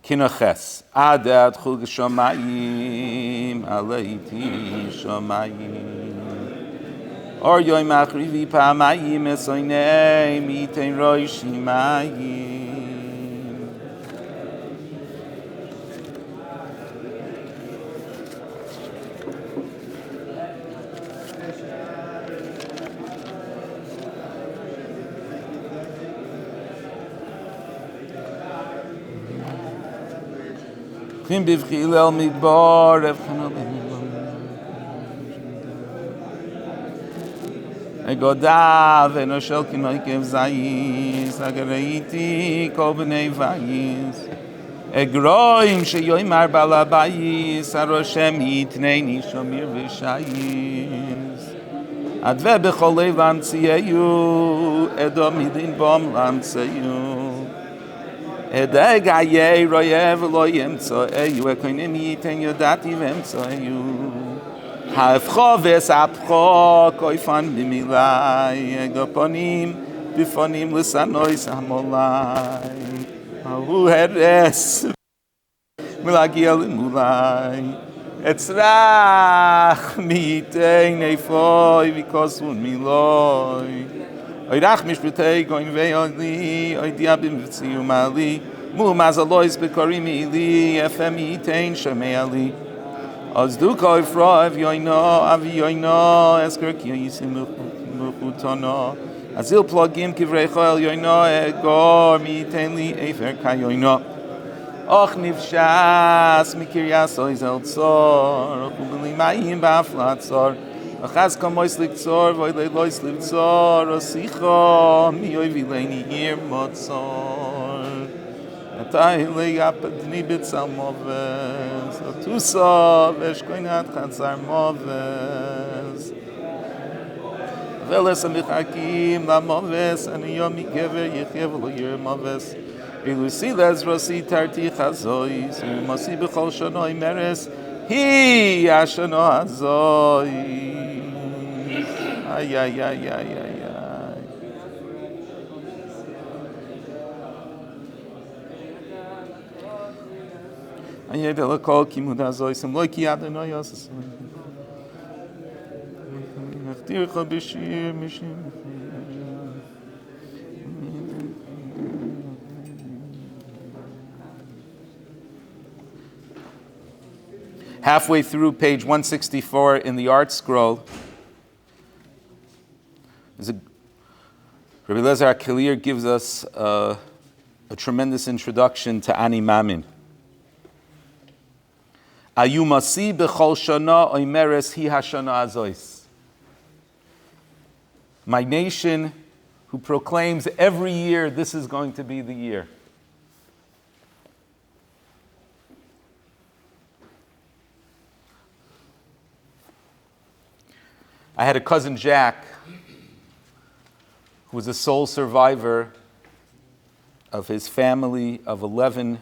Kinnos Ches. Adat chug shomayim, aleiti shomayim. Or yoy machrivi pamayim, esoynei mitein roishimayim. Kim bivchil el midbar egodav enoshel kinoikev zayis agareiti kol b'nei vayis egroim sheyoimar balabayis aroshem yitneini shomir v'shayis adve b'chol lev lamtziyu edom midin bom lamtziyu Edagaye royev lo yemtso eyu ekonim yiten yodati vemtso eyu hafcho vesapcho koifan bimilai egoponim bifonim l'sanoi samolai ahu heres milagia l'mulai etzrach miyiten efoi vikosun miloi Oirach mishputei goin ve'oli, oidiabim v'tziyu mali, mu mazalois b'korimi ili, efem yitein shomei ali. Ozduko ifro ev yoino, avi yoino, esker ki yisim muchutono. Azil plogim kivrecho el yoino, egor mi yitein li efer ka yoino. Och nivshas mikiryas oizel tzor, och ubili mayim ba'aflat tzor. Achaz kamois liktzor, voile lois liktzor, osicho, mi oivileini hir motzor. Atai leyapadni bitzal moves, otuso, veshkoinat chatzar moves. Veles amichakim la moves, ani yomi gever yichyev lo yir moves. Ilusi les rosi tarti chazois, umosi b'chol shonoi meres, hi ashono hazoi. Ay, ay, ay, ay, ay, ay. Ay, ay, de la kol kimud hazoi, sim loiki adonai yosasoi. tircha b'shir mishim. Halfway through page 164 in the art scroll, Rabbi Eliezer HaKelir gives us a tremendous introduction to Ani Mamin. Ayumasi b'chol shana oimeres hi hashana azois. My nation who proclaims every year this is going to be the year. I had a cousin Jack who was a sole survivor of his family of 13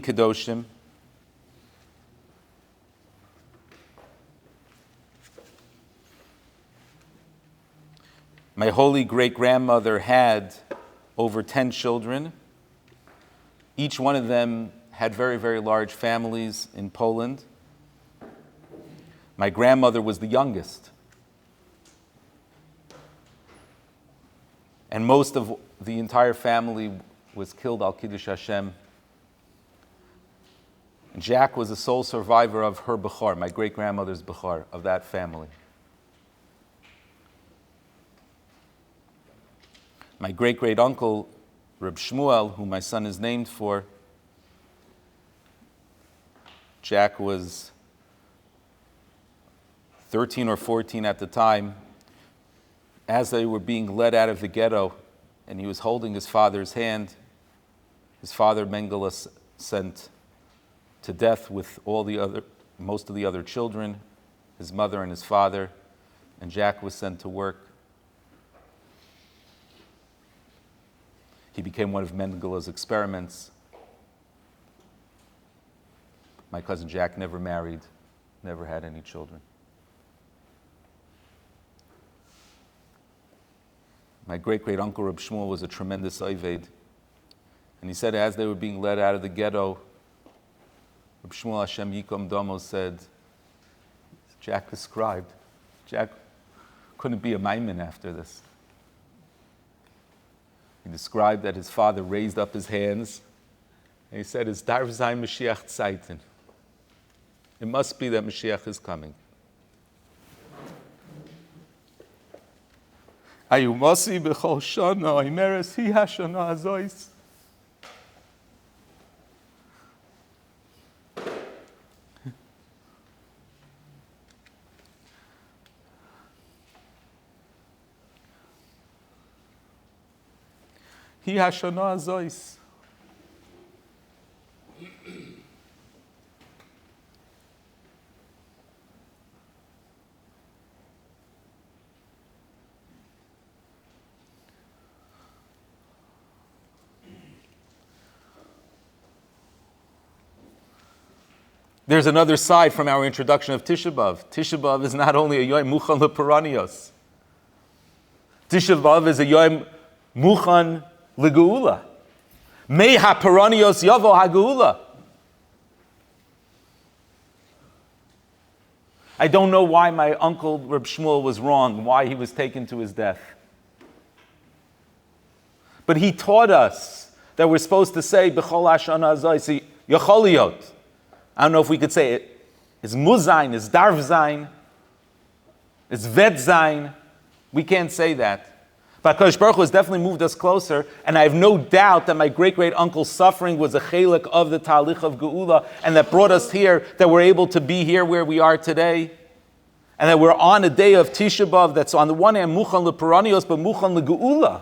Kedoshim. My holy great-grandmother had over 10 children. Each one of them had very, very large families in Poland. My grandmother was the youngest. And most of the entire family was killed al Kiddush Hashem. And Jack was the sole survivor of her Bechor, my great-grandmother's Bechor, of that family. My great-great-uncle, Reb Shmuel, who my son is named for, Jack was 13 or 14 at the time, as they were being led out of the ghetto, and he was holding his father's hand. His father, Mengele, sent to death with most of the other children, his mother and his father, and Jack was sent to work. He became one of Mengele's experiments. My cousin Jack never married, never had any children. My great-great-uncle Reb Shmuel was a tremendous Oived. And he said as they were being led out of the ghetto, Reb Shmuel Hashem Yikom Domo said, Jack described, Jack couldn't be a Maimon after this. He described that his father raised up his hands, and he said, "It's Darv Zayin Mashiach Zeiten. It must be that Mashiach is coming." Ayumasi b'chol shana oimeres hi hashana azois. Hi hashana azois. There's another side from our introduction of Tisha B'Av. Tisha B'Av is not only a Yom Muchan Leparanios. Tisha B'Av is a Yom Muchan Legeula. Mei HaParanios Yavo HaGeula. I don't know why my uncle Reb Shmuel was wrong, why he was taken to his death. But he taught us that we're supposed to say, B'chol Hashana Azai, Yacholiot. I don't know if we could say it. It's Muzayin, it's Darv Zayin, it's Vet Zayin. We can't say that. But HaKadosh Baruch Hu has definitely moved us closer, and I have no doubt that my great-great-uncle's suffering was a chelik of the Talich of Geula, and that brought us here, that we're able to be here where we are today, and that we're on a day of Tisha B'Av that's on the one hand Muchan Leparanios, but Muchan Legeula.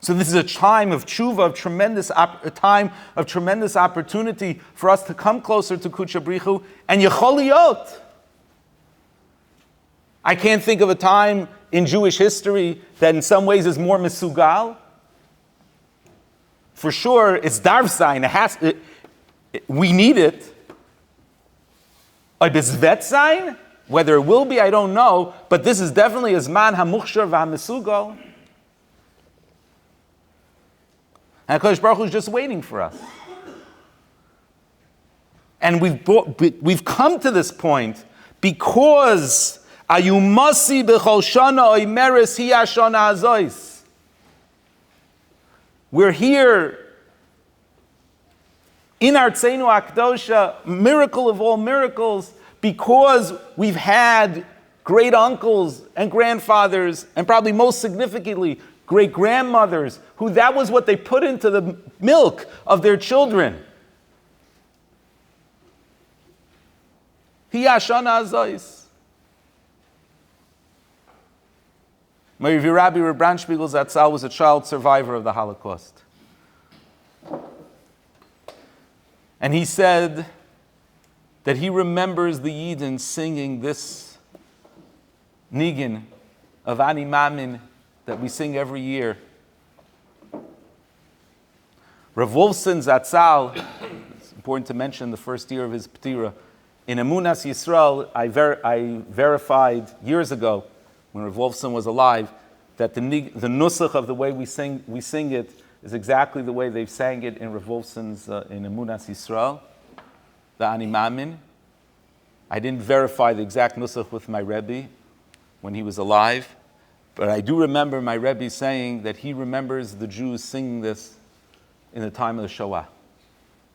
So this is a time of tshuva, a time of tremendous opportunity for us to come closer to Kudsha Brichu and Yecholiyot. I can't think of a time in Jewish history that in some ways is more Mesugal. For sure, it's Darv Zayin. We need it. A Bezvet Zayin? Whether it will be, I don't know. But this is definitely a Zman HaMuchshar VaHaMesugal. And HaKadosh Baruch Hu is just waiting for us. And we've come to this point because Ayumasi b'chol shana oimeres hi hashana hazois. We're here in Artzeinu Akdosha, miracle of all miracles, because we've had great uncles and grandfathers, and probably most significantly, great grandmothers, who that was what they put into the milk of their children. Hi hashana hazois. My Rabbi Reb Branspiegel Zatzal was a child survivor of the Holocaust. And he said that he remembers the Yidden singing this nigun of Ani Mamin that we sing every year. Rav Wolfson Zatzal, it's important to mention the first year of his Ptira, in Emunas Yisrael, I verified years ago, when Rav Wolfson was alive, that the nusach of the way we sing it is exactly the way they sang it in Rav Wolfson's in Emunas Yisrael, the Ani Mamin. I didn't verify the exact nusach with my Rebbe when he was alive, but I do remember my Rebbe saying that he remembers the Jews singing this in the time of the Shoah,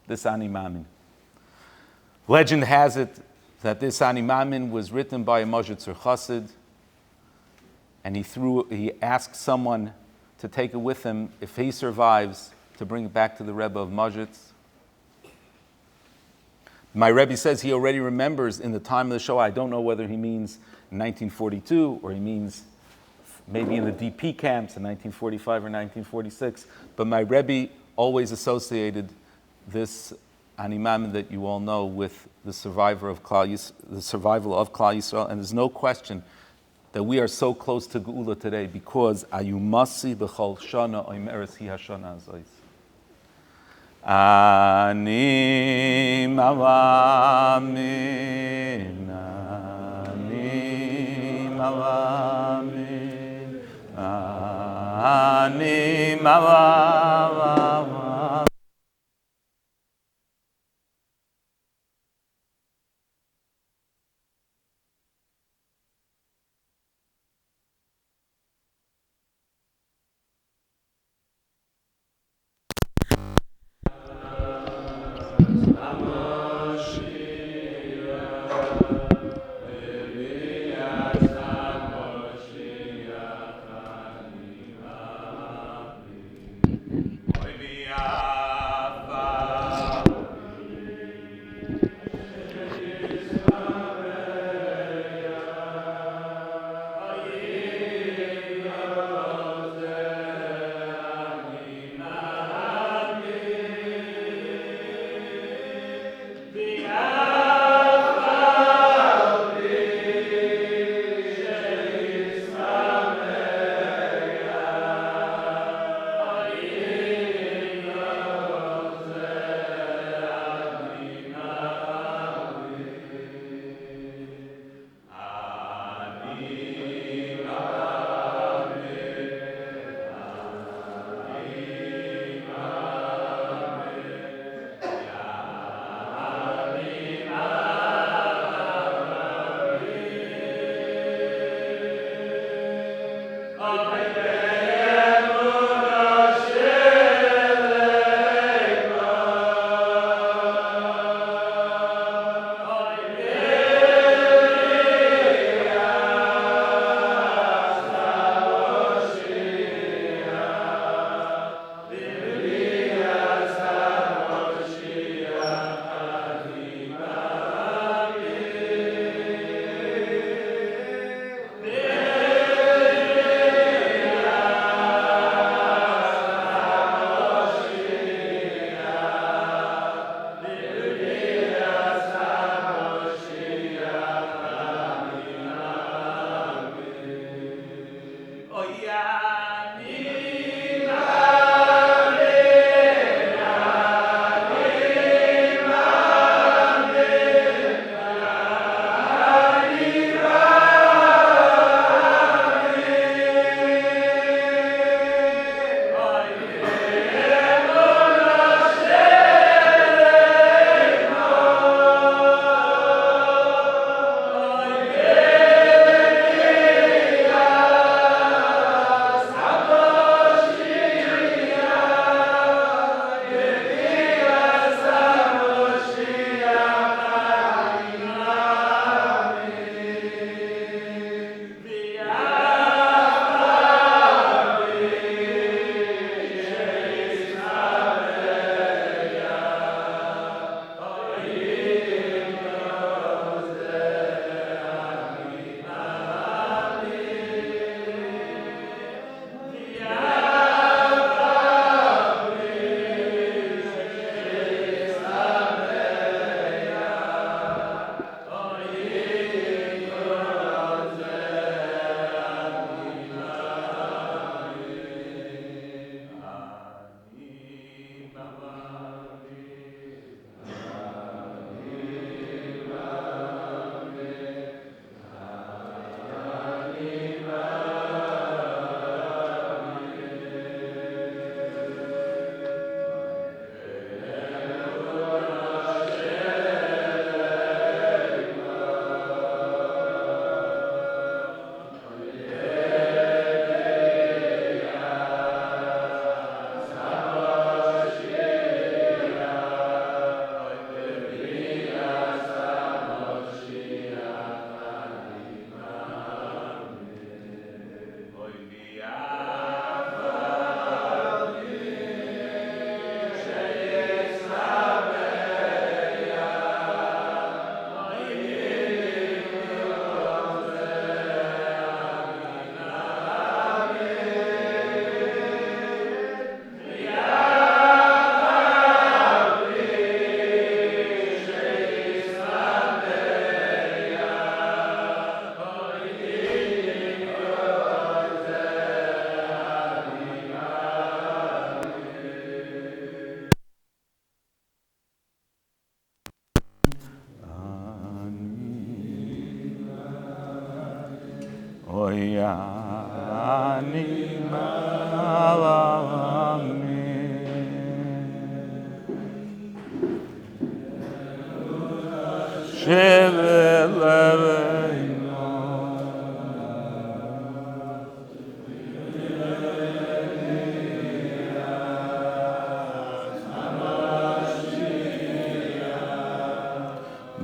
this Ani Mamin. Legend has it that this Ani Mamin was written by a Mozhitzer Chassid, and he asked someone to take it with him, if he survives, to bring it back to the Rebbe of Mozhitz. My Rebbe says he already remembers in the time of the Shoah. I don't know whether he means 1942 or he means maybe in the DP camps in 1945 or 1946. But my Rebbe always associated this Ani Mamin that you all know with the survival of Klal Yisrael, and there's no question that we are so close to Geula today because Ayumasi b'chol shana oimeres hi hashana hazois. Ani malamin, ani malamin, ani malamin. Yani Malami Shiveleino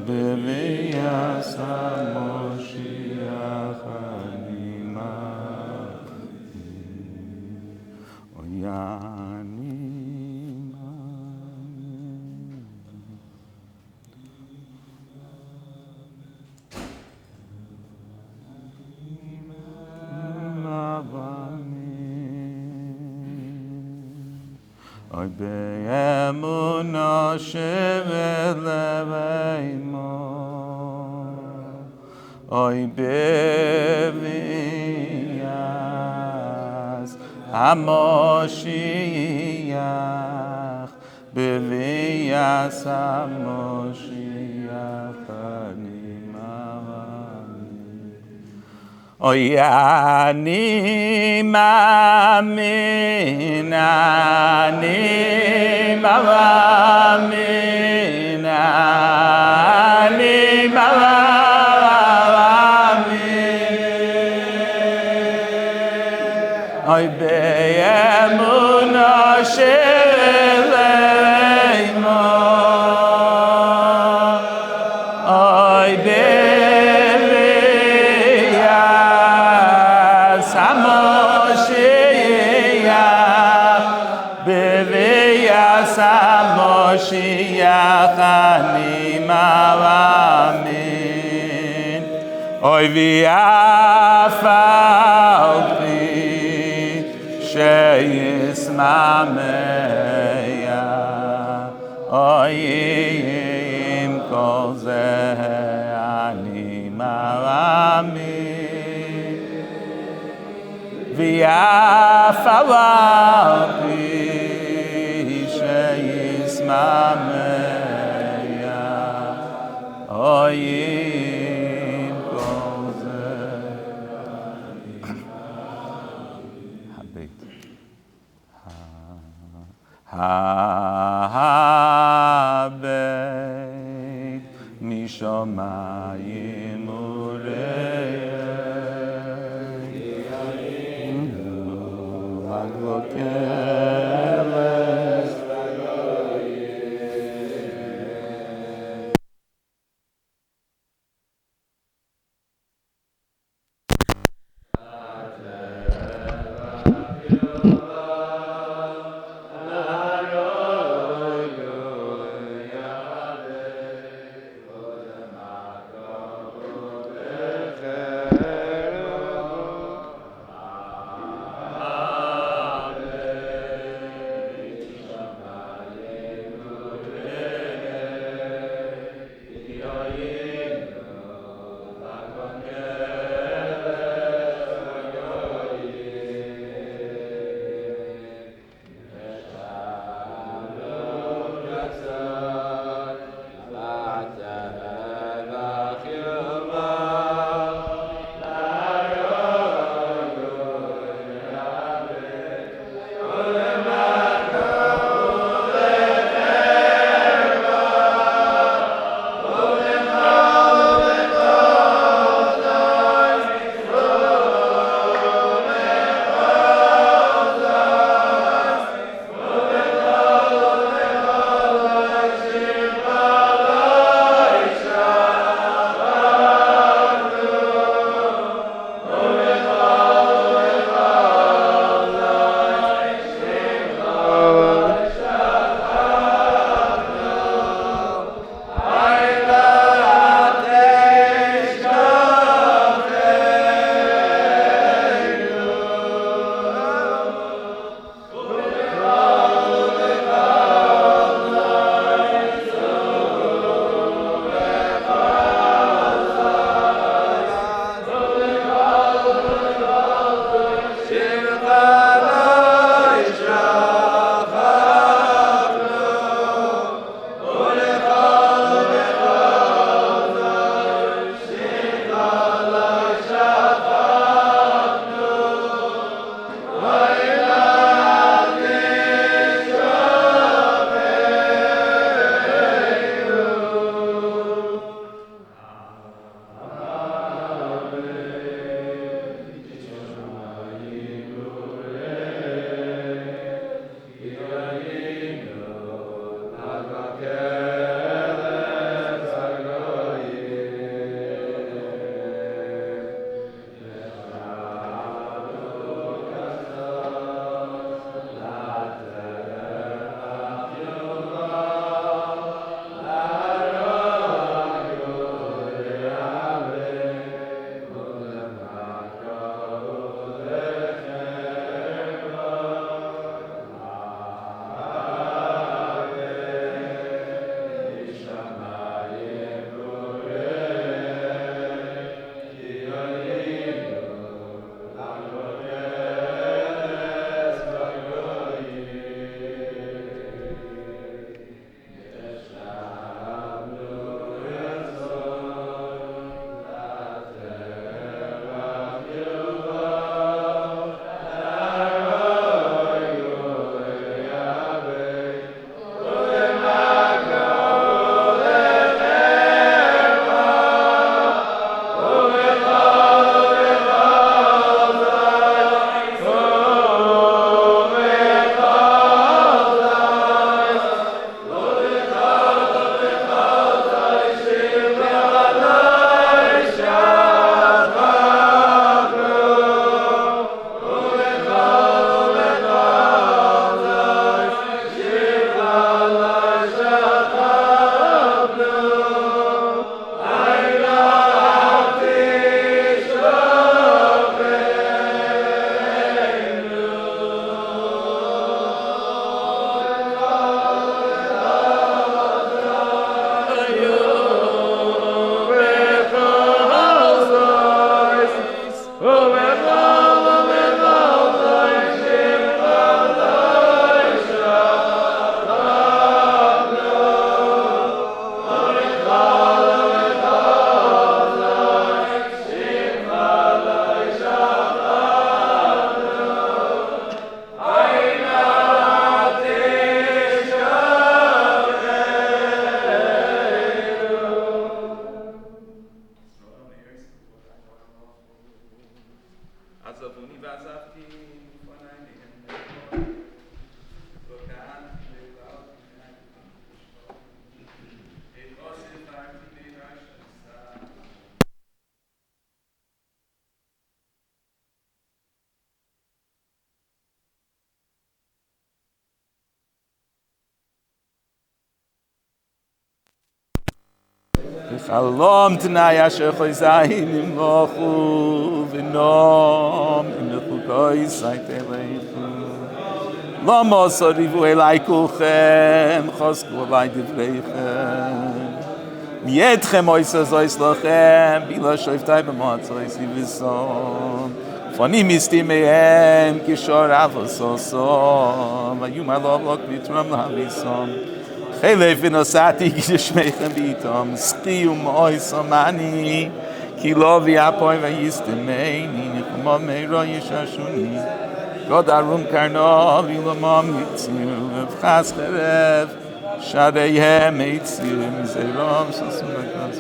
Beviyas HaMoshiach Anima Oyanima Oy be'emunah sheveleimo Oy be'viyas HaMoshiach Be'viyas HaMoshiach Ani Oy ani mamin, ani mamin, ani mamin. Oy be'emunah sheleimo, oy Moshiach ani malamin Oy v'afalpi sheyismameya Oy im kol zeh ani malamin v'afalpi Mameya Oyim Koze Habit Habit Mishomayim Urei Shalom Tanai Asher Choyzayin Imlochu V'nom Imlochu Koyzai Teleichu Lama Sorivu Elai Kulchem Chosku Elai Divreichem Mietchem Oysa Zois Lochem Bila Shoiftai B'Moatzois Yivisom Fani Mistimehem Kishor Avososom Vayum Alov Lok Vitram Lavisom Chelef Inosati Gishmeichem Bitom Skiyum Oisamani Kilovi Apoy Vayistimeini Nichumov Meiro Yishashuni God Arum Karno Vilamam Yitzir V'chas Cherev Shareihem Eitzir Mizerom Shasumakas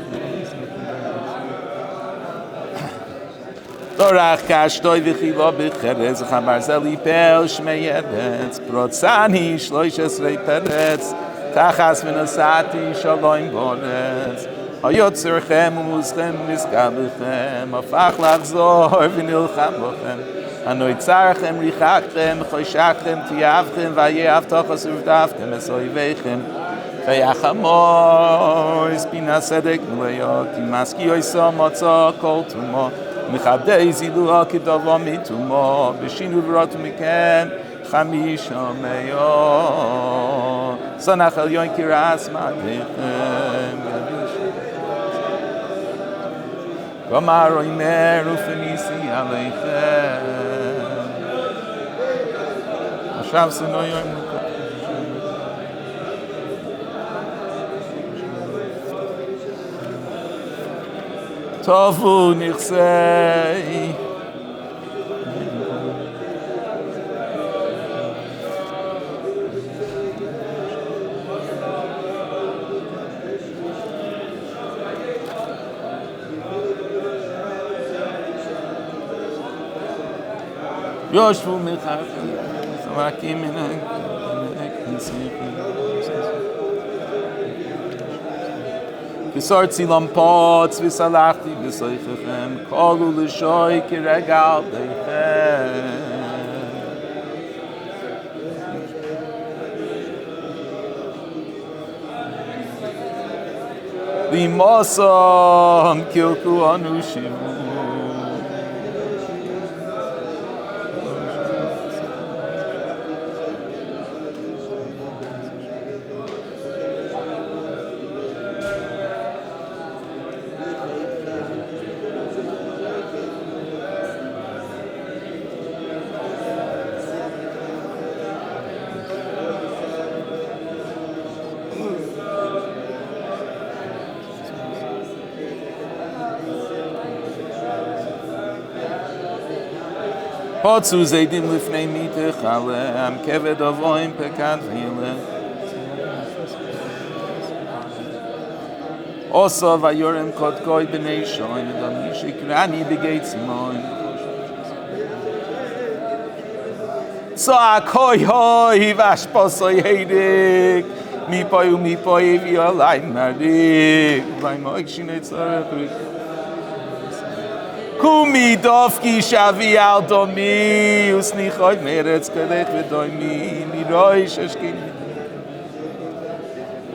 Dorach Kashtoi V'chilo B'cherez Chabarzeli Pel Shmei Eretz Protzani Shloish Esrei Peretz Tachas V'nosati Shalom Boretz Hayotzerchem Umuzchem V'izkabechem Afach Lachzor V'nilcham Bochem Anoitzarchem Richachem Choshachem Tiavchem Vayeavtochas Uvdavchem Esoivechem Vayachamois Bina Sedek Nulayot Imaski Oiso Motzo Kol Tumo Mechabdei Zilua Kidavo Mitumo B'shinu V'rotu Mikem Chamisha Meyo Sonach Elyon Kiras Matechem Gomar Oimer Ufenisi Aleichem Ashav Senoyim Tovu Nichsei Yoshvu Mechachim Samakim Minag Kisar Tzilam Pots V'salachti V'soichechem Kolu L'shoi Kiregal Deichem L'mosom Kilku Anushivu Potzu Zeidim Lifnei Mitech Aleam Keved Avoim Pekat V'yileh Oso Vayorem Kotkoi B'nei Shoin Adam Yishikrani B'geit Simoin So'akoi Hoi Vashposoi Heidik Mipoi Umipoi V'yolai Mardik V'aymoik Shinei Tzorech Kumi dofki shavi al domi usnichoy meretz kedech v'doimi miroi sheshkin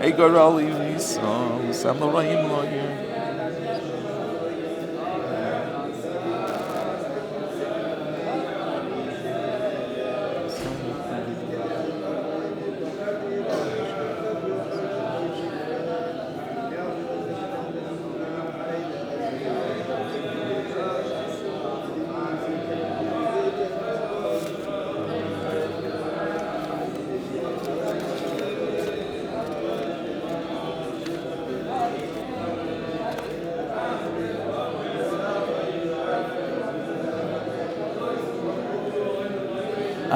Egoroli v'yisom samloraim loyer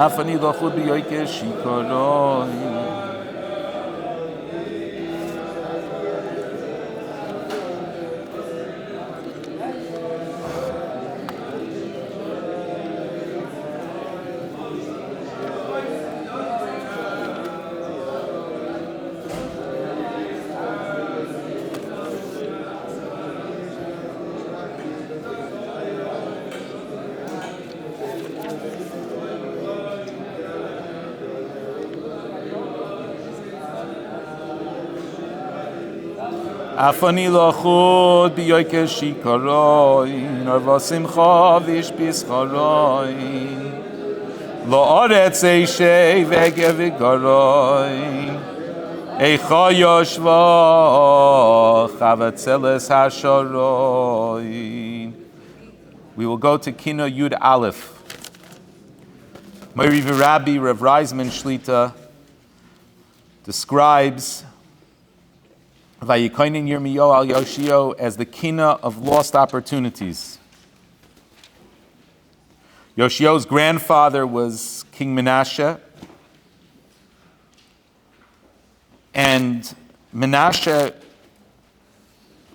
Afani lochud b'yoike shikoroi Afani lochud biyoike shikaroin, arva simcha vishbis charoin. Lo oretz eishei vege vigaroin. Eicha yoshva chavatzeles hasharoin. We will go to Kinnos Yud Aleph. Mori Rabbi Rav Reisman Shlita describes Vayikoinin Yirmiyahu al Yoshio as the Kinnos of lost opportunities. Yoshio's grandfather was King Menashe, and Menashe,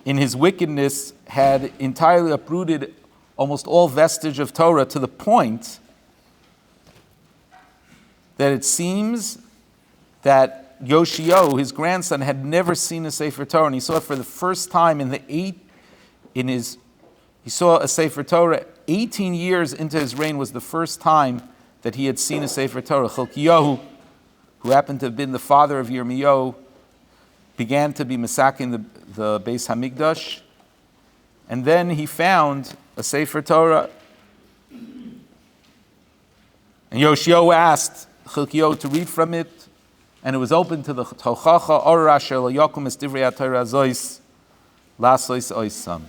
in his wickedness, had entirely uprooted almost all vestige of Torah to the point that it seems that Yoshio, his grandson, had never seen a Sefer Torah, and he saw it for the first time he saw a Sefer Torah 18 years into his reign was the first time that he had seen a Sefer Torah. Chelkiyahu, who happened to have been the father of Yirmiyahu, began to be masaking the Beis Hamikdash, and then he found a Sefer Torah. And Yoshio asked Chelkiyahu to read from it, and it was open to the Tochacha Or Asher Layakum Es Divrei HaTorah Zois Lasois Oisam.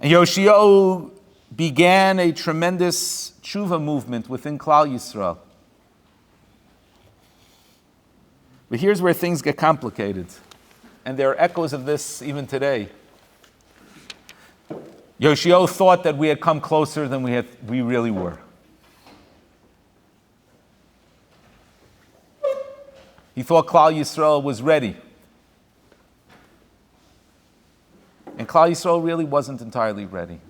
And Yoshio began a tremendous tshuva movement within Klal Yisrael. But here's where things get complicated, and there are echoes of this even today. Yoshio thought that we had come closer than we really were. He thought Klal Yisrael was ready. And Klal Yisrael really wasn't entirely ready.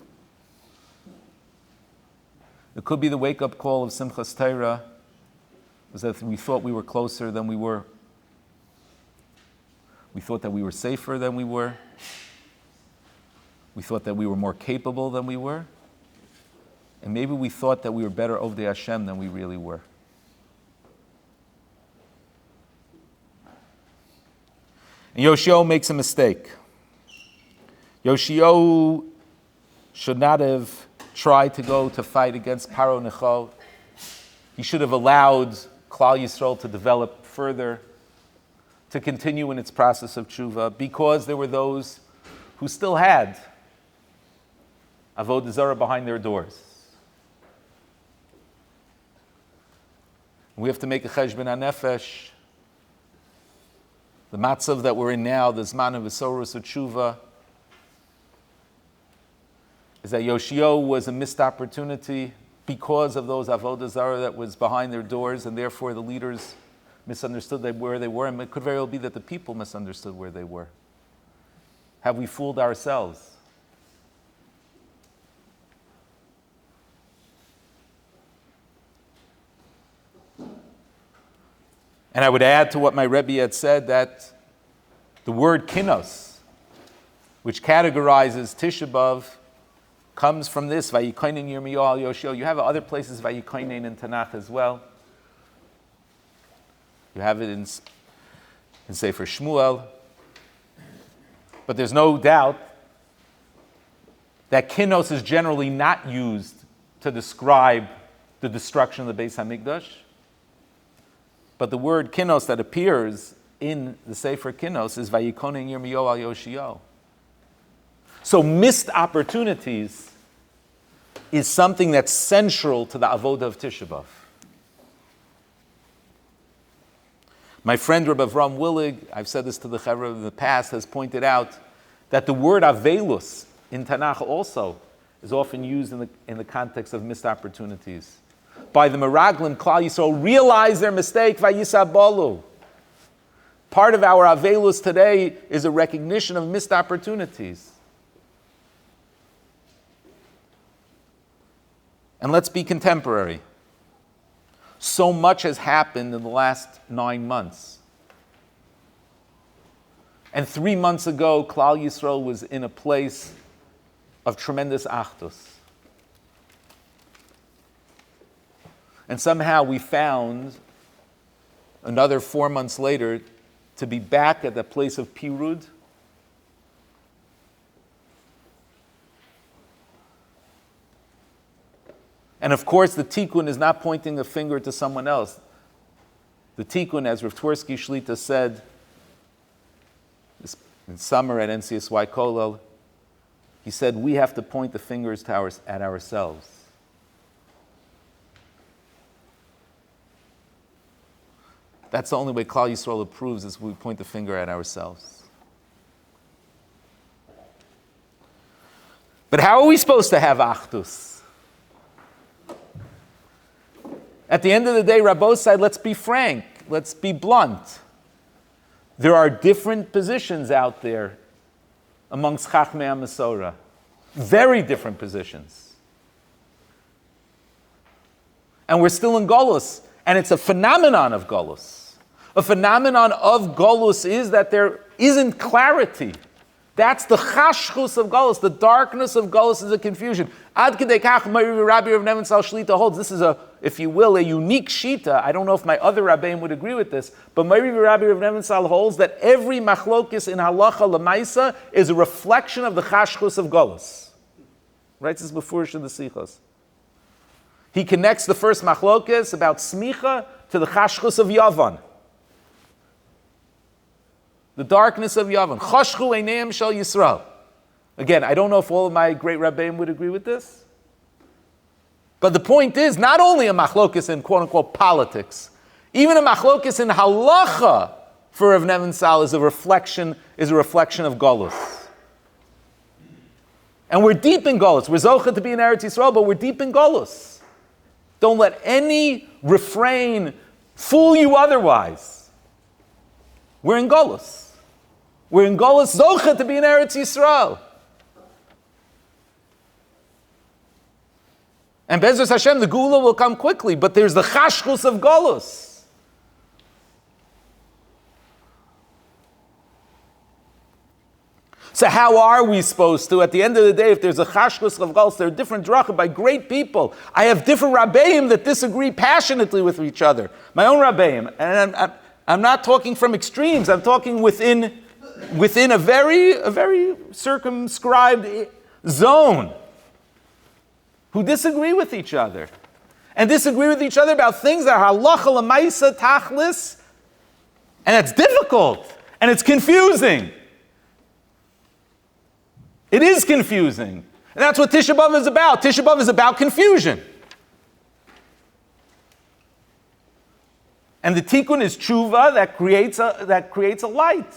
It could be the wake-up call of Simchas Torah, was that we thought we were closer than we were. We thought that we were safer than we were. We thought that we were more capable than we were. And maybe we thought that we were better Ovdei Hashem than we really were. And Yoshio makes a mistake. Yoshio should not have tried to go to fight against Paro Necho. He should have allowed Klal Yisrael to develop further, to continue in its process of tshuva, because there were those who still had Avodah Zarah behind their doors. We have to make a cheshbon hanefesh. The matzav that we're in now, the Zman of V'sorus of Tshuva, is that Yoshio was a missed opportunity because of those Avodah Zarah that was behind their doors, and therefore the leaders misunderstood where they were, and it could very well be that the people misunderstood where they were. Have we fooled ourselves? And I would add to what my Rebbe had said that the word Kinnos, which categorizes Tisha B'Av, comes from this, Vayikoinen Yirmiyahu al Yoshio. You have other places, Vayikoinen in Tanakh as well. You have it in Sefer Shmuel. But there's no doubt that Kinnos is generally not used to describe the destruction of the Beis Hamikdash. But the word Kinnos that appears in the Sefer Kinnos is Vayikonen Yirmiyahu al Yoshio. So missed opportunities is something that's central to the avodah of Tisha B'Av. My friend Rabbi Avram Willig, I've said this to the Chevra in the past, has pointed out that the word Avelus in Tanakh also is often used in the context of missed opportunities. By the Meraglim, Klal Yisrael realize their mistake, Vayisabalu. Part of our Avelus today is a recognition of missed opportunities. And let's be contemporary. So much has happened in the last 9 months. And 3 months ago, Klal Yisrael was in a place of tremendous achdus. And somehow we found, another 4 months later, to be back at the place of Pirud. And of course, the tikkun is not pointing a finger to someone else. The tikkun, as Rav Twersky Shlita said in summer at NCSY Kollel, he said, we have to point the fingers to at ourselves. That's the only way Klal Yisrael approves, is we point the finger at ourselves. But how are we supposed to have achdus? At the end of the day, Rabbosai, let's be frank, let's be blunt. There are different positions out there amongst Chachmei HaMasorah. Very different positions. And we're still in Golus, and it's a phenomenon of Golus. A phenomenon of Golus is that there isn't clarity. That's the chashchus of Golus. The darkness of Golus is a confusion. Ad kedei kach Rabbi Rav Nebenzahl Shlita holds. This is if you will, a unique shita. I don't know if my other rabbeim would agree with this, but Rabbi Rav Nebenzahl holds that every machlokis in halacha lemaisa is a reflection of the chashchus of Golus. Writes this before in the sichos. He connects the first machlokis about smicha to the chashchus of Yavan. The darkness of Yavan. Chashchu eineim shel Yisrael. Again, I don't know if all of my great rabbeim would agree with this. But the point is, not only a machlokis in quote-unquote politics, even a machlokis in halacha for Rav Nebenzahl is a reflection of Golus. And we're deep in Golus. We're zocheh to be in Eretz Yisrael, but we're deep in Golus. Don't let any refrain fool you otherwise. We're in Golus. We're in Golus zocheh to be in Eretz Yisrael. And Be'ezus Hashem, the Gula will come quickly, but there's the chashchus of Golus. So how are we supposed to? At the end of the day, if there's a chashchus of Golus, there are different drachim by great people. I have different rabbeim that disagree passionately with each other. My own rabbeim. And I'm not talking from extremes. I'm talking within a very circumscribed zone, who disagree with each other. And disagree with each other about things that are halacha l'maisa tachlis, and it's difficult, and it's confusing. It is confusing. And that's what Tisha B'Av is about. Tisha B'Av is about confusion. And the tikkun is tshuva that creates a light.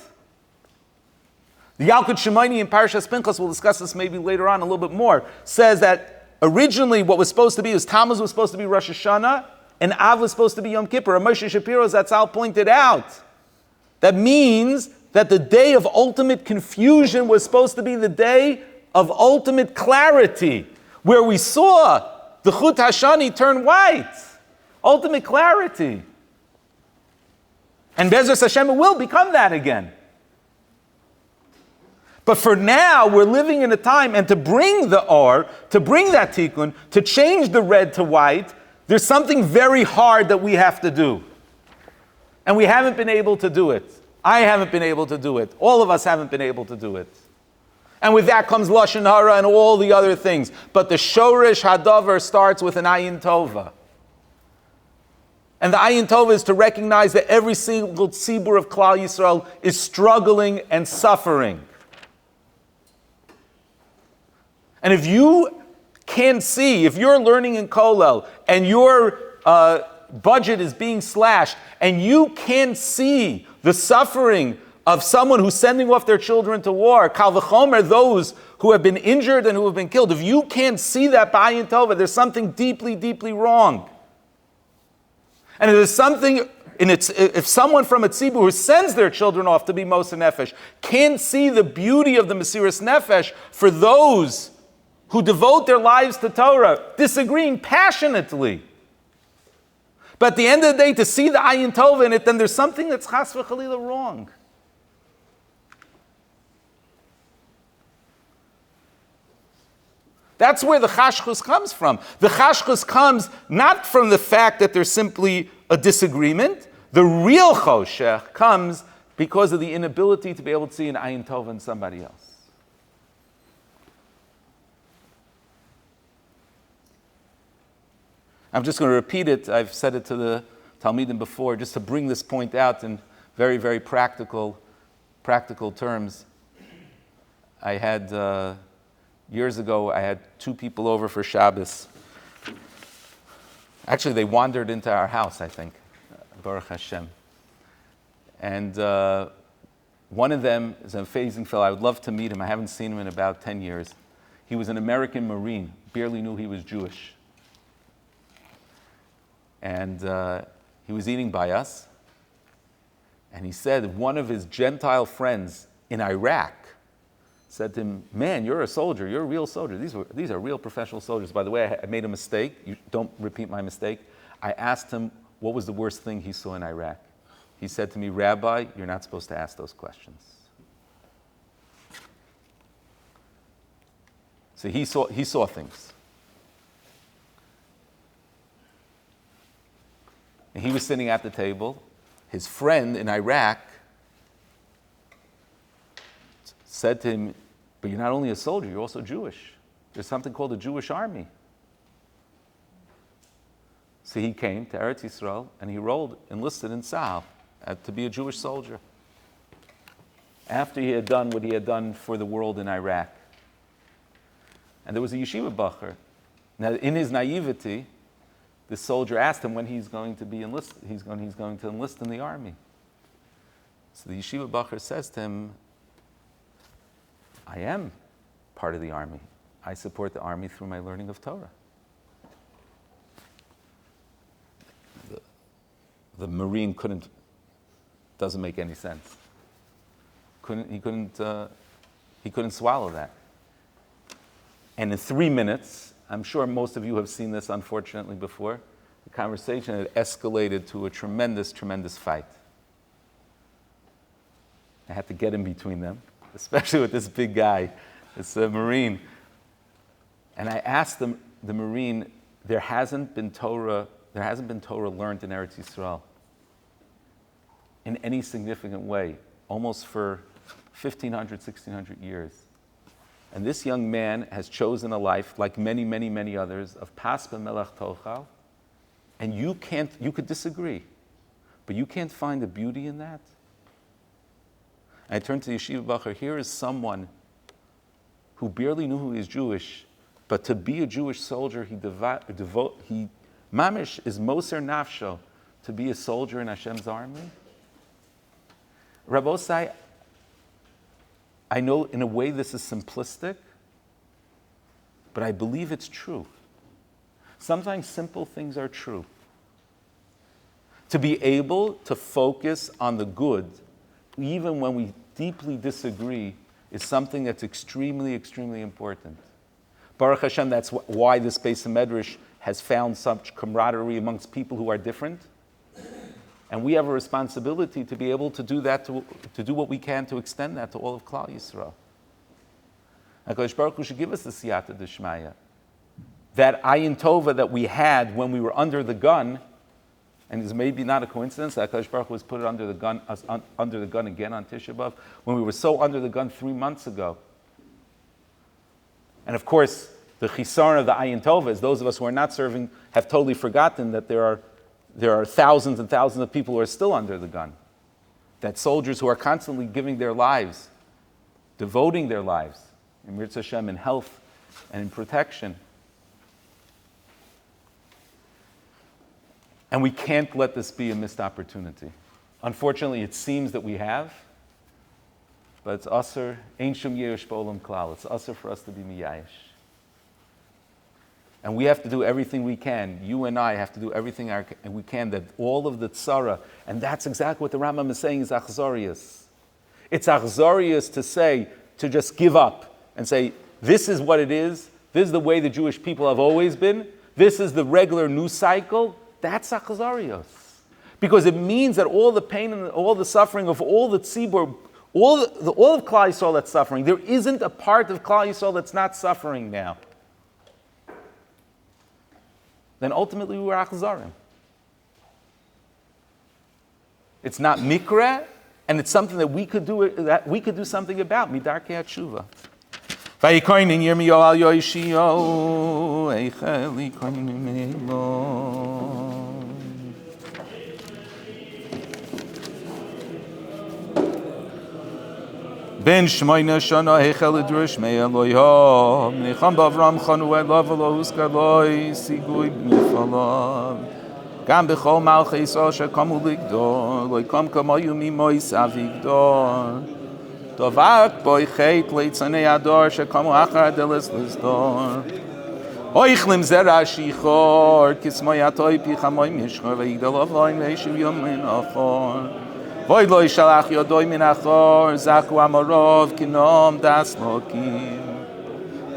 The Yalkut Shimoni in Parashas Pinchas, we'll discuss this maybe later on a little bit more, says that originally what was supposed to be is Tammuz was supposed to be Rosh Hashanah, and Av was supposed to be Yom Kippur. And Moshe Shapiro Zatzal pointed out that means that the day of ultimate confusion was supposed to be the day of ultimate clarity, where we saw the Chut Hashani turn white. Ultimate clarity. And Be'ezus Hashem, it will become that again. But for now, we're living in a time, and to bring the or, to bring that tikkun, to change the red to white, there's something very hard that we have to do. And we haven't been able to do it. I haven't been able to do it. All of us haven't been able to do it. And with that comes Lashon Hara and all the other things. But the Shoresh Hadavar starts with an Ayin Tova. And the Ayin Tova is to recognize that every single tzibur of Klal Yisrael is struggling and suffering. And if you can't see, if you're learning in Kollel and your budget is being slashed, and you can't see the suffering of someone who's sending off their children to war, Kal v'chomer, those who have been injured and who have been killed, if you can't see that b'ayin tova, there's something deeply, deeply wrong. And it is something, if someone from a tzibur who sends their children off to be Moser Nefesh can't see the beauty of the Mesiras Nefesh for those who devote their lives to Torah, disagreeing passionately. But at the end of the day, to see the Ayin Tova in it, then there's something that's chas v'chalila wrong. That's where the chashchus comes from. The chashchus comes not from the fact that there's simply a disagreement. The real choshech comes because of the inability to be able to see an ayin tova in somebody else. I'm just going to repeat it. I've said it to the Talmidim before, just to bring this point out in very, very practical terms. I had, years ago, I had two people over for Shabbos. Actually, they wandered into our house, I think, Baruch Hashem. And one of them is an amazing fellow. I would love to meet him. I haven't seen him in about 10 years. He was an American Marine, barely knew he was Jewish. And he was eating by us. And he said one of his Gentile friends in Iraq said to him, "Man, you're a soldier. You're a real soldier. These are real professional soldiers." By the way, I made a mistake. You don't repeat my mistake. I asked him what was the worst thing he saw in Iraq. He said to me, "Rabbi, you're not supposed to ask those questions." So he saw things. And he was sitting at the table. His friend in Iraq said to him, "But you're not only a soldier, you're also Jewish. There's something called the Jewish army." So he came to Eretz Yisrael and he enlisted in Tzahal to be a Jewish soldier. After he had done what he had done for the world in Iraq. And there was a yeshiva bacher. Now, in his naivety, the soldier asked him when he's going to be enlisted. He's going to enlist in the army. So the yeshiva bacher says to him, "I am part of the army. I support the army through my learning of Torah." The Marine doesn't make any sense. He couldn't swallow that. And in 3 minutes, I'm sure most of you have seen this, unfortunately, before, the conversation had escalated to a tremendous, tremendous fight. I had to get in between them, especially with this big guy, this Marine. And I asked the Marine, there hasn't been Torah learned in Eretz Yisrael in any significant way, almost for 1,500, 1,600 years. And this young man has chosen a life, like many, many, many others, of Paspa Melech Tochal. And you could disagree, but you can't find the beauty in that. And I turned to the yeshiva bacher, here is someone who barely knew he was Jewish, but to be a Jewish soldier, he mamish is moser nafsho, to be a soldier in Hashem's army. Rabbosai, I know in a way this is simplistic, but I believe it's true. Sometimes simple things are true. To be able to focus on the good, even when we deeply disagree, is something that's extremely, extremely important. Baruch Hashem, that's why this Beis Medrash has found such camaraderie amongst people who are different. And we have a responsibility to be able to do that, to do what we can to extend that to all of Klal Yisrael. HaKadosh Baruch Hu should give us the siyata d'shmaya. That ayin tova that we had when we were under the gun, and it's maybe not a coincidence that HaKadosh Baruch Hu was put it under the gun again on Tisha B'Av, when we were so under the gun 3 months ago. And of course, the chisaron of the ayin tova is those of us who are not serving have totally forgotten that there are thousands and thousands of people who are still under the gun. That soldiers who are constantly giving their lives, devoting their lives, in Mirz Hashem, in health and in protection. And we can't let this be a missed opportunity. Unfortunately, it seems that we have, but it's usher, ein shum yerush b'olam klal. It's usher for us to be miyayish. And we have to do everything we can. You and I have to do everything we can that all of the tzara, and that's exactly what the Rambam is saying is achzorius. It's achzorius to say, to just give up and say, this is what it is. This is the way the Jewish people have always been. This is the regular news cycle. That's achzorius. Because it means that all the pain and all the suffering of all the tzibur, all of Klal Yisrael that's suffering, there isn't a part of Klal Yisrael that's not suffering now. Then ultimately we were achzarim. It's not mikra, And it's something that we could do something about. Midarkei Tshuva. Vayikoinin Yirmiyahu al Yoshio Eicheli Koinin Elo. Ben Shmoina Shana Eichel Drush Mei Eloyah Necham Bavram Chanu Elav Elo Uskaloi Sigui Mifalav Gam Bechol Malchei Yisrael Shekamu Ligdor Loikam Kamoyu Mimois Avigdor Dovak Boi Chet Leitzanei Ador Shekamu Achar Adeles Lizdor Oichlim Zera Shichor Kismoy Atoi Pichamoy Mishchor Veigdal Avloin Veishiv Yomin Achor Void lo yishalach yodoy min achor, zaku amorov, kinom das lokim.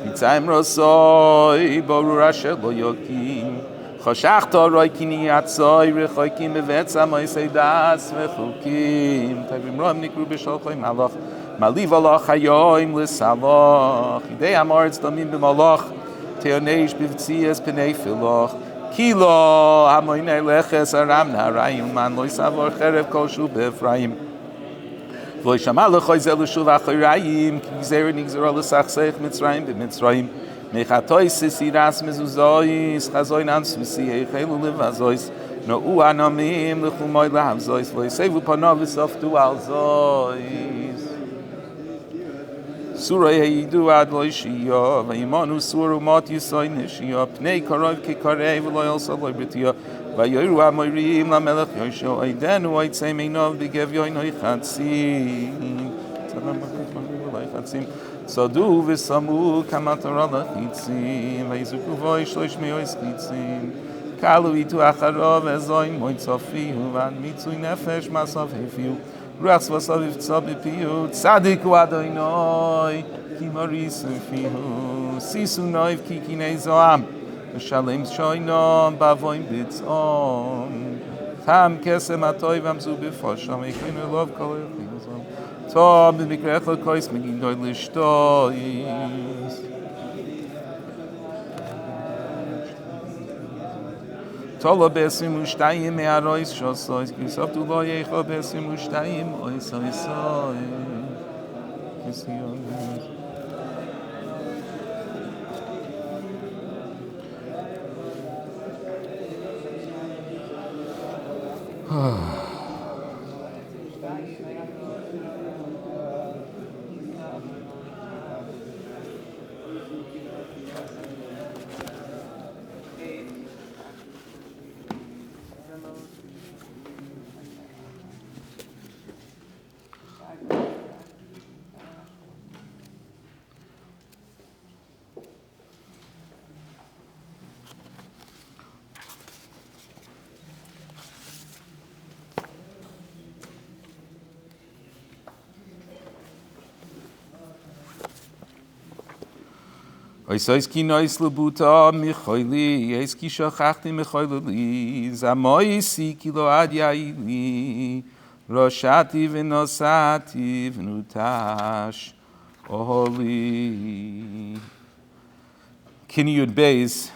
Mitzayim rosoi, borur asher lo yokim. Choshach toroi kini yatzoi, rechoikim bevetz amoy seidas vechukim. Tavim roim nikru b'sholchoim malach, maliv alach hayoim l'saloch. Hidei amoritz domim b'maloch, teoneish b'vtzias p'nei filoch. Kilo amoinei leches aram narayim man lo yisavor cherev kol shu be'efraim lo yishama lechoy ze l'shuv achorayim ki gzeir nigzero l'sachseich mitzrayim b'mitzrayim mechatoy sisiras mezuzois chazoin ansvisi eichelu levazois no u anamim lechumoy lahavzois lo yisevu panav v'softu al zois Surah Heidu ad lo yishiyah, vayimanu suru mat yisoy nishiyah, pnei karov ki karei v'lo yolsa lo b'tiyah, vayoyru amoyrim lamelech yosho, oidenu oitzei meinov b'gev yoynoi chatzim. Sodu v'samu kamatara lechitzim, vayizuku voy shloish me'ois chitzim, kalu itu acharov ezoin moitzofihu, van mitzui nefesh masav hefiu, Ruach vasaviv tzabipiu, tzadiku adoinoi, ki marisu fihu, sisu noiv ki kinei zoam, v'shalem shoinom, bavoim bitzom, tam kesem atoy v'amzu b'fosham, ekeinu lov kol echizom, to b'mikrech l'kois megindoi l'shtois. Tola besim ushtayim me'arois shosois Kisav tu lo yecho besim ushtayim oisoisoi Kisiyon Oisois Kinnos lebuta michoili, eski shachachti michoili, zamoisi kilo ad yaili, roshati v'nosati v'nutash oholi. Kiniyud Beis.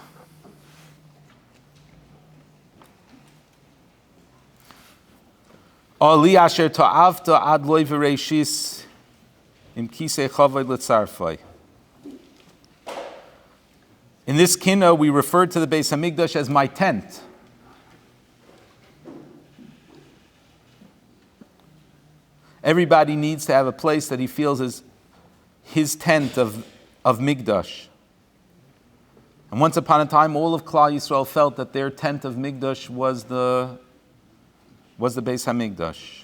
Oli asher ta'avta ad loy v'reishis im kisei chavod letzarfai. In this Kinnos, we refer to the Beis Hamikdash as my tent. Everybody needs to have a place that he feels is his tent of Mikdash. And once upon a time, all of Klal Yisrael felt that their tent of Mikdash was the Beis Hamikdash.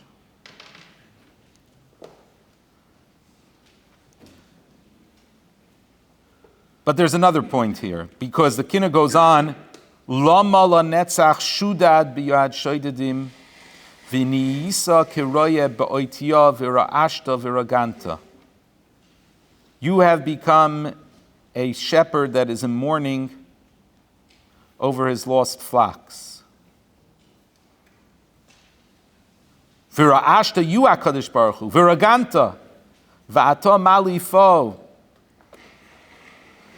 But there's another point here, because the Kinnos goes on, Lama la netzach shudad biyad shoidedim v'niyisa kiroye ba'oitiyah v'ra'ashta v'raganta. You have become a shepherd that is in mourning over his lost flocks. V'ra'ashta you HaKadosh Baruch Hu, v'raganta v'ato malifo.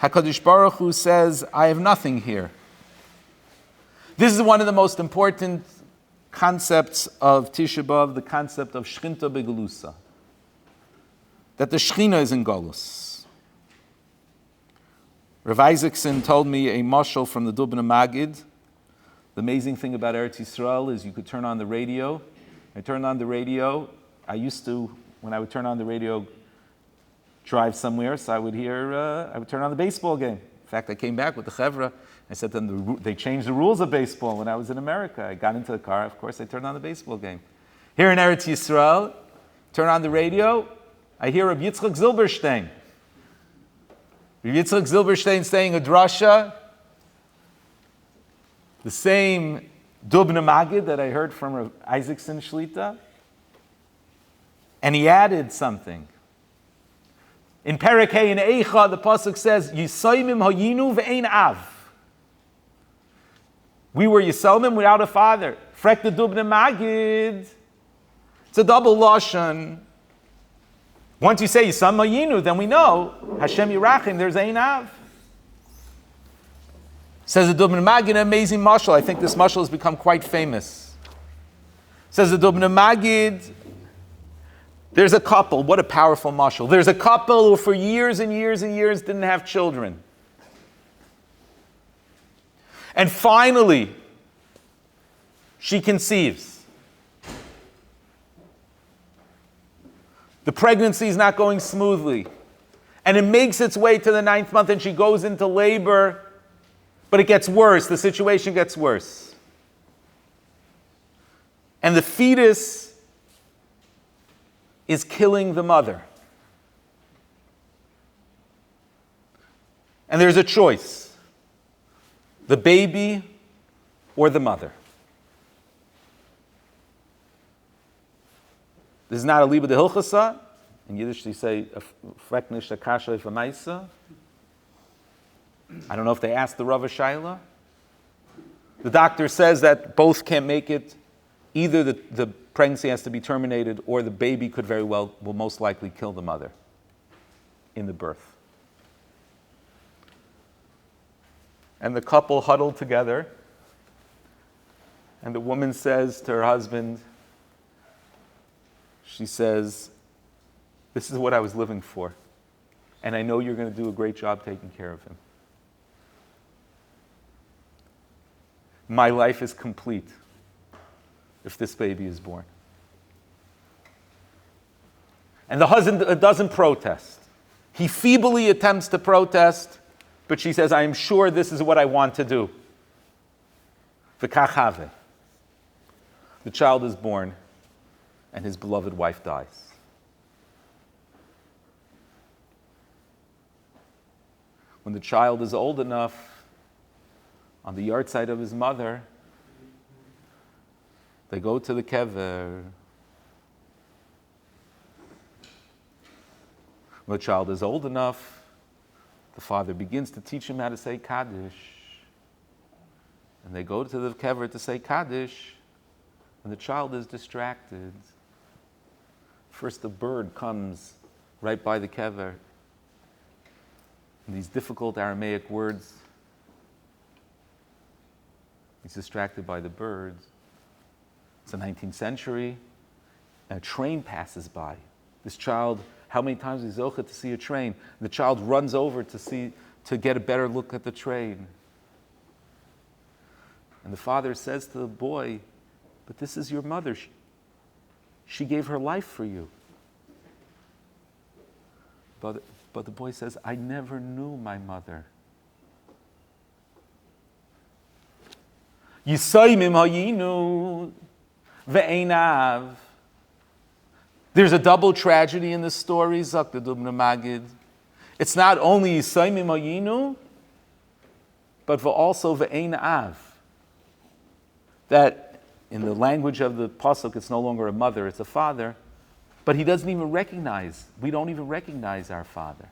HaKadosh Baruch Hu says, I have nothing here. This is one of the most important concepts of Tisha B'Av, the concept of Shchinta Begelusa, that the Shechina is in Golus. Rav Isaacson told me a mashal from the Dubna Magid. The amazing thing about Eretz Yisrael is you could turn on the radio. I turned on the radio. I used to, when I would turn on the radio, drive somewhere, so I would turn on the baseball game. In fact, I came back with the Chevra. I said to them, they changed the rules of baseball when I was in America. I got into the car, of course, I turned on the baseball game. Here in Eretz Yisrael, turn on the radio, I hear Rabbi Yitzchak Zilberstein. Rabbi Yitzchak Zilberstein saying a drasha, the same Dubna Magid that I heard from Rav Isaacson Shlita, and he added something. In Perek Hey in Eicha, the pasuk says, "Yisoymim hayinu ve'ein av." We were Yisomim without a father. Frek the Dubna Magid. It's a double lashon. Once you say Yisam hayinu, then we know Hashem Yirachim. There's ein av. Says the Dubna Magid, an amazing mashal. I think this mashal has become quite famous. Says the Dubna Magid, there's a couple. What a powerful mashal. There's a couple who for years and years and years didn't have children. And finally, she conceives. The pregnancy is not going smoothly. And it makes its way to the 9th month and she goes into labor. But it gets worse. The situation gets worse. And the fetus is killing the mother. And there's a choice. The baby or the mother. This is not a liba de hilchasa. In Yiddish they say, freknish akasha ifamaisa. I don't know if they asked the Rav Shaila. The doctor says that both can't make it. Either the pregnancy has to be terminated or the baby will most likely kill the mother in the birth. And the couple huddled together and the woman says to her husband, she says, "This is what I was living for. And I know you're going to do a great job taking care of him. My life is complete if this baby is born." And the husband doesn't protest. He feebly attempts to protest, but she says, "I am sure this is what I want to do." V'kachave. The child is born, and his beloved wife dies. When the child is old enough, on the yard side of his mother, they go to the kever. When the child is old enough, the father begins to teach him how to say Kaddish. And they go to the kever to say Kaddish, and the child is distracted. First, the bird comes right by the kever. And these difficult Aramaic words. He's distracted by the birds. It's the 19th century. And a train passes by. This child, how many times is Zocha to see a train? The child runs over to get a better look at the train. And the father says to the boy, "But this is your mother. She gave her life for you." But the boy says, "I never knew my mother." Yisoymim hayinu ve'einav. There's a double tragedy in this story, Zak the Dubna Magid. It's not only Yisoymim hayinu, but also ve'einav. That in the language of the pasuk, it's no longer a mother, it's a father. But we don't even recognize our father.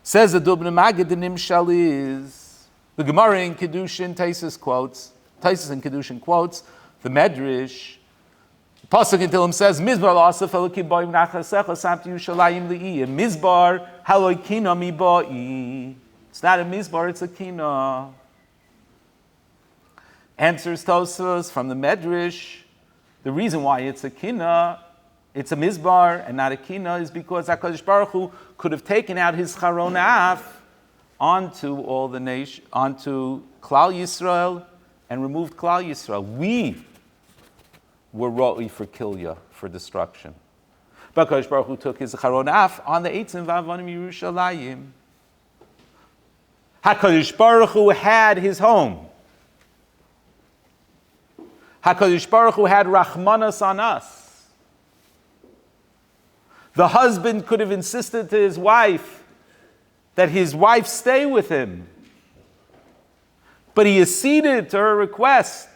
Says the Dubna Magid, the Nimshal is, the Gemara in Kedushin, Taisus in Kedushin quotes, the Medrash, the pasuk in Tehillim says, Mizbar l'asaf elokim ba'im nachasecha samti Yerushalayim li'i, and Mizbar haloi kina mi ba'i. It's not a Mizbar, it's a kina. Answers Tosfos from the Medrash, the reason why it's a Kinna, it's a Mizbar and not a Kinna, is because HaKadosh Baruch Hu could have taken out his Charon Af onto all the nation, onto Klal Yisrael, and removed Klal Yisrael. We were Ro'i for Kilya, for destruction. But HaKadosh Baruch Hu took his Charon Af on the Eitzim V'Avonim Yerushalayim. HaKadosh Baruch Hu had his home. HaKadosh Baruch Hu had Rachmanas on us. The husband could have insisted to his wife that his wife stay with him. But he acceded to her request.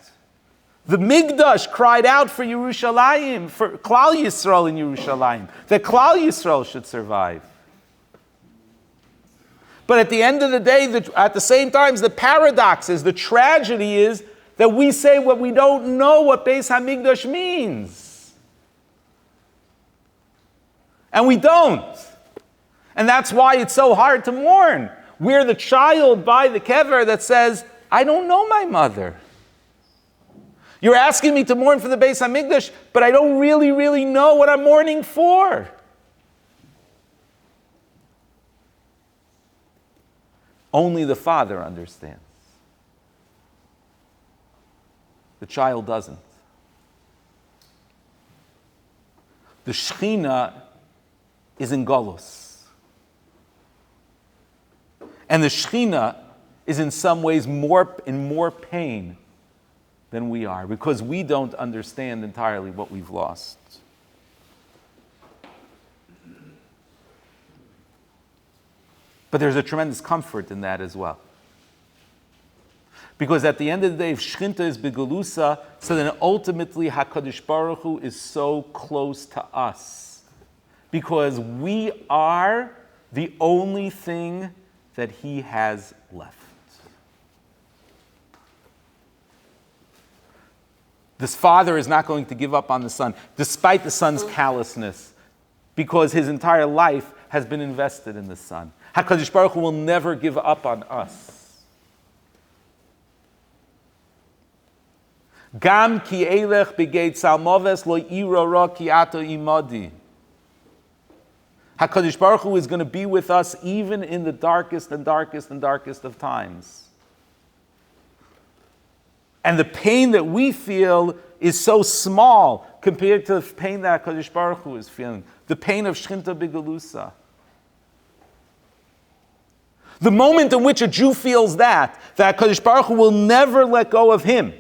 The Migdash cried out for Yerushalayim, for Klal Yisrael in Yerushalayim, that Klal Yisrael should survive. But at the end of the day, at the same time, the paradox is, the tragedy is, that we say what we don't know what Beis HaMikdash means. And we don't. And that's why it's so hard to mourn. We're the child by the kever that says, I don't know my mother. You're asking me to mourn for the Beis HaMikdash, but I don't really know what I'm mourning for. Only the father understands. The child doesn't. The Shechina is in Golus. And the Shechina is in some ways in more pain than we are, because we don't understand entirely what we've lost. But there's a tremendous comfort in that as well. Because at the end of the day, if Shechinta is Begalusa, so then ultimately HaKadosh Baruch Hu is so close to us. Because we are the only thing that He has left. This father is not going to give up on the son, despite the son's callousness, because his entire life has been invested in the son. HaKadosh Baruch Hu will never give up on us. Gam ki elech begeit salmoves lo irora ki ato imodi. HaKadosh Baruch Hu is going to be with us even in the darkest and darkest and darkest of times. And the pain that we feel is so small compared to the pain that HaKadosh Baruch Hu is feeling. The pain of Shechinta Begalusa. The moment in which a Jew feels that HaKadosh Baruch Hu will never let go of him,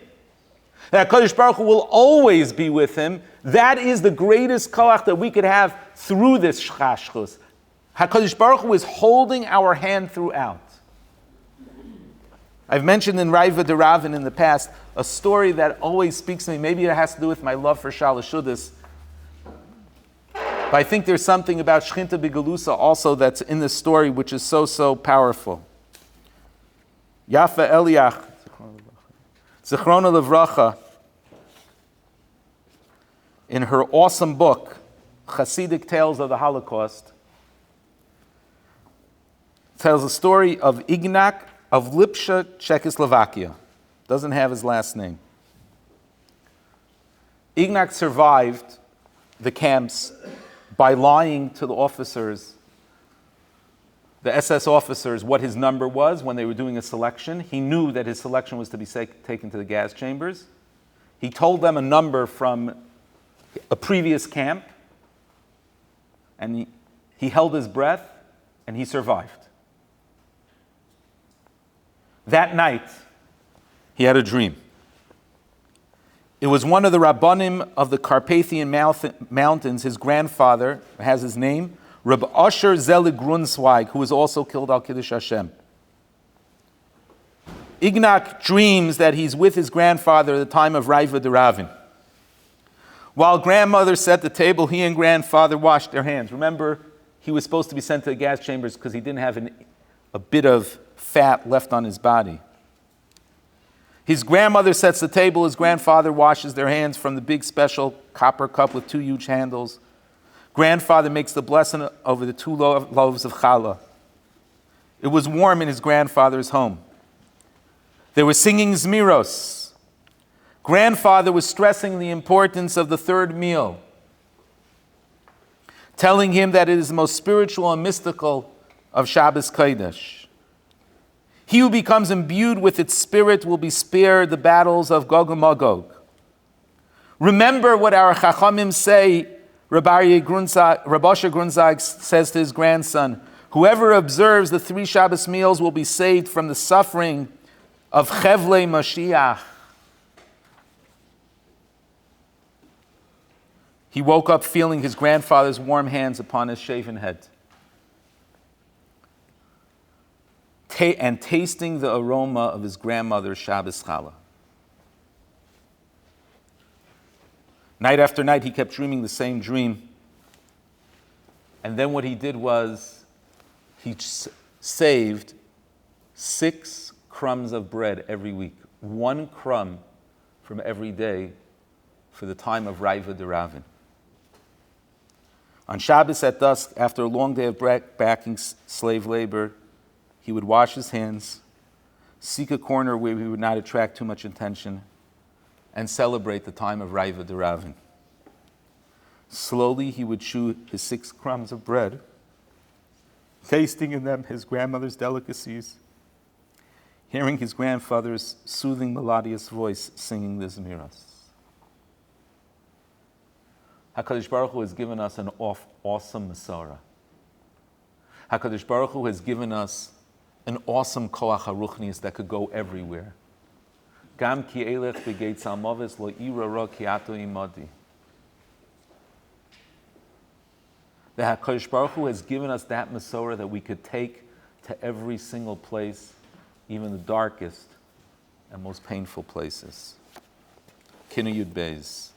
that HaKadosh Baruch Hu will always be with him, that is the greatest koach that we could have through this shchashchus. HaKadosh Baruch Hu is holding our hand throughout. I've mentioned in Raiva de Ravin in the past a story that always speaks to me. Maybe it has to do with my love for Shalosh Shudas. But I think there's something about Shechinta Begalusa also that's in this story which is so powerful. Yafa Eliach, Zichrona Levracha, in her awesome book, Hasidic Tales of the Holocaust, tells a story of Ignak of Lipsha, Czechoslovakia. Doesn't have his last name. Ignak survived the camps by lying to the officers, the SS officers, what his number was when they were doing a selection. He knew that his selection was to be taken to the gas chambers. He told them a number from a previous camp, and he held his breath, and he survived. That night, he had a dream. It was one of the Rabbanim of the Carpathian Mountains. His grandfather has his name, Reb Asher Zelig Grunzweig, who was also killed al Kiddush Hashem. Ignak dreams that he's with his grandfather at the time of Raiva de Ravin. While grandmother set the table, he and grandfather washed their hands. Remember, he was supposed to be sent to the gas chambers because he didn't have a bit of fat left on his body. His grandmother sets the table, his grandfather washes their hands from the big special copper cup with 2 huge handles. Grandfather makes the blessing over the 2 loaves of challah. It was warm in his grandfather's home. They were singing Zmiros. grandfather was stressing the importance of the third meal, telling him that it is the most spiritual and mystical of Shabbos Kodesh. He who becomes imbued with its spirit will be spared the battles of Gog and Magog. Remember what our Chachamim say. Rabbi Asher Grunzag says to his grandson, whoever observes the 3 Shabbos meals will be saved from the suffering of Chevlei Mashiach. He woke up feeling his grandfather's warm hands upon his shaven head and tasting the aroma of his grandmother's Shabbos challah. Night after night, he kept dreaming the same dream. And then what he did was he saved 6 crumbs of bread every week, 1 crumb from every day for the time of Raiva Deravin. On Shabbos at dusk, after a long day of backing slave labor, he would wash his hands, seek a corner where he would not attract too much attention, and celebrate the time of Raiva Deravin. Slowly he would chew his 6 crumbs of bread, tasting in them his grandmother's delicacies, hearing his grandfather's soothing melodious voice singing the Zmiras. HaKadosh Baruch Hu has given us an awesome Masorah. HaKadosh Baruch Hu has given us an awesome Koach HaRuchnius that could go everywhere. Gam ki elech b'geit salmoves lo ira ra ki ato imadi. The HaKadosh Baruch Hu has given us that Masorah that we could take to every single place, even the darkest and most painful places. Kinnos Yud Beis.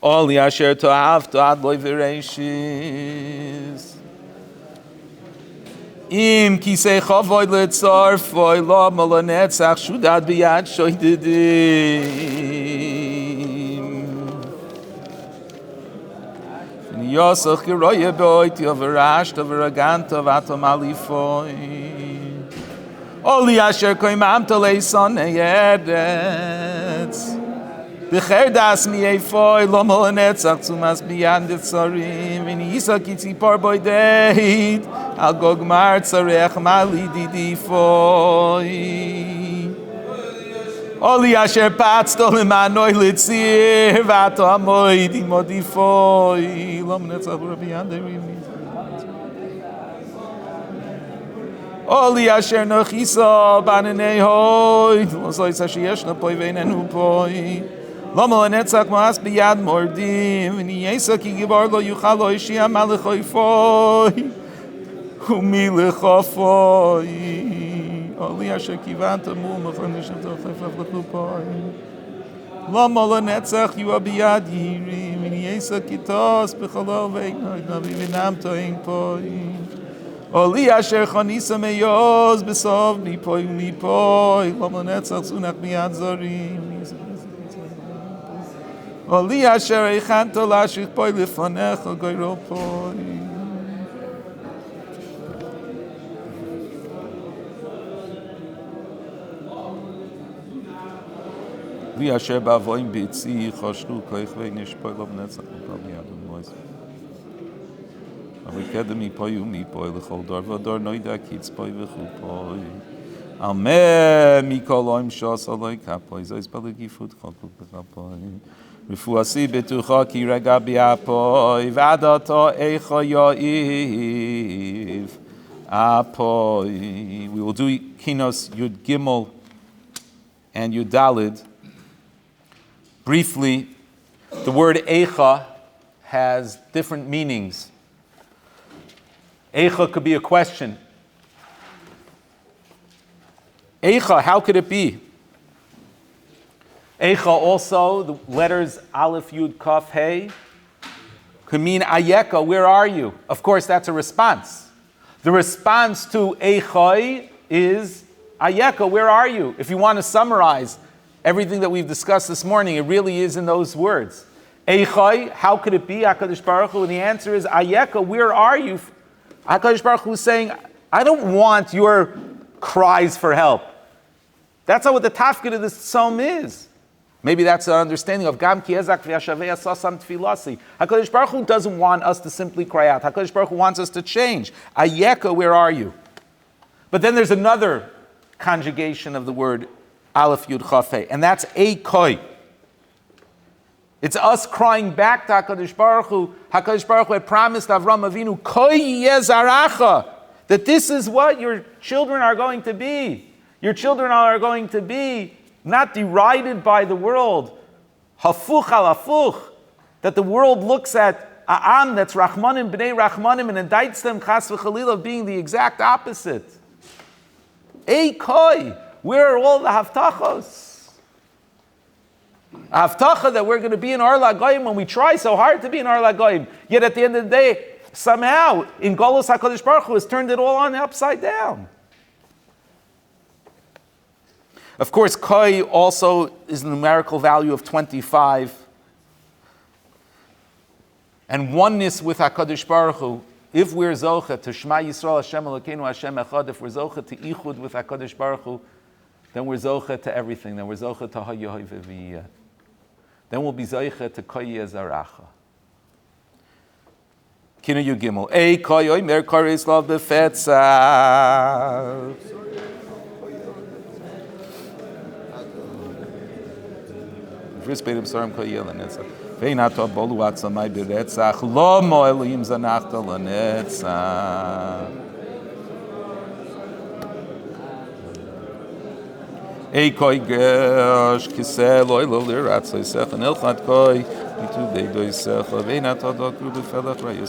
All yasher to'avto ad loy v'reishis. Im kisei chavoy letzarfoy lo molonetzach shudad biyad shoydedim. V'niyosach giroye be'oiti overashta v'raganta v'atom alifoy. All yasher koimamto leison eyeretz. B'cher das mi eifoy lo molonetzach tzumas biyad netzarim. V'niyisa kitzipor boydeit. Al gog mar tzarech mali didi foy. Oli asher patzto lemanoi litzir vato amoy di modi foy. Lom netzach rabbi yanderim. Oli asher nochisa banenei hoy. Lo soy sashiyesh no poy veinenu poy. Lom netzach mas biyad mordim. V'ni yesa ki gibar lo yuchal lo ishia malechoy foy. Humile chafoi, Ali asher kivanta mul mechanishim tochefaf lechupoi. Lama lenetzach yu abiyad yiri, Vini yesa kitos b'chalol ve'iknoid navi v'nam to'ing poi. Ali asher chanisa meyoz b'sov mipoi umipoi, Lama lenetzach zunach miyad zorim. Ali asher eichanto lashich poi lefanecha goyro poi. Li asher ba'avoim b'itzi chashlu koich ve'nishpoi lo b'netzach l'kol miyadun moiz. Avikedem mipoi umipoi l'chol dor v'dor noida kitzpoi v'chupoi. Almeh mikol oim shos aloi kapoi zois balegifut chokuk b'chapoi. Refuasi betucha ki rega bi'apoi v'adato eicha yo'iv apoi. We will do Kinnos Yud Gimel and Yud Dalid. Briefly, the word Eicha has different meanings. Eicha could be a question. Eicha, how could it be? Eicha also, the letters Aleph, Yud, Kaf, Hey, could mean Ayeka, where are you? Of course, that's a response. The response to Eichai is Ayeka, where are you? If you want to summarize everything that we've discussed this morning, it really is in those words. Eichai, how could it be, HaKadosh Baruch Hu? And the answer is, Ayeka, where are you? HaKadosh Baruch Hu is saying, I don't want your cries for help. That's not what the tafkid of this psalm is. Maybe that's an understanding of Gam ki ezak v'yashavei asasam tfilasi. HaKadosh Baruch Hu doesn't want us to simply cry out. HaKadosh Baruch Hu wants us to change. Ayeka, where are you? But then there's another conjugation of the word Aleph Yud Chaf Hei, and that's Eikoi. It's us crying back to HaKadosh Baruch Hu. HaKadosh Baruch Hu had promised Avram Avinu, Koi yezaracha, that this is what your children are going to be. Your children are going to be not derided by the world. Hafuch al hafuch, that the world looks at A'am, that's Rachmanim, B'nai Rachmanim, and indicts them, Chas v'Chalil, of being the exact opposite. Ei koi, where are all the haftachos? Haftacha that we're going to be in Ar Lagoyim when we try so hard to be in Ar Lagoyim. Yet at the end of the day, somehow, in Golus HaKadosh Baruch Hu has turned it all on upside down. Of course, koi also is the numerical value of 25. And oneness with HaKadosh Baruch Hu, if we're zocha to Shema Yisrael Hashem Elokeinu Hashem Echad, if we're zocha to Ichud with HaKadosh Baruch Hu, then we're zocha to everything. Then we're zocha to Hayoy V'viyah. Then we'll be zocha to Koi Yezaracha. Kinu Yu Gimel. Ei Koi Omer Koris Lov Befetza. First Beidim Sarim Koi Yelenetzach. Veinato Bolu Atzamai Beretzach. Lo Mo Elohim Zanachta Lenetzach. Ei Koi Gersh Kiseh Loi Lo Liratz Loisech An Elchat Koi Itu Beidoi Secha Veinato Dokru Befelach Rayus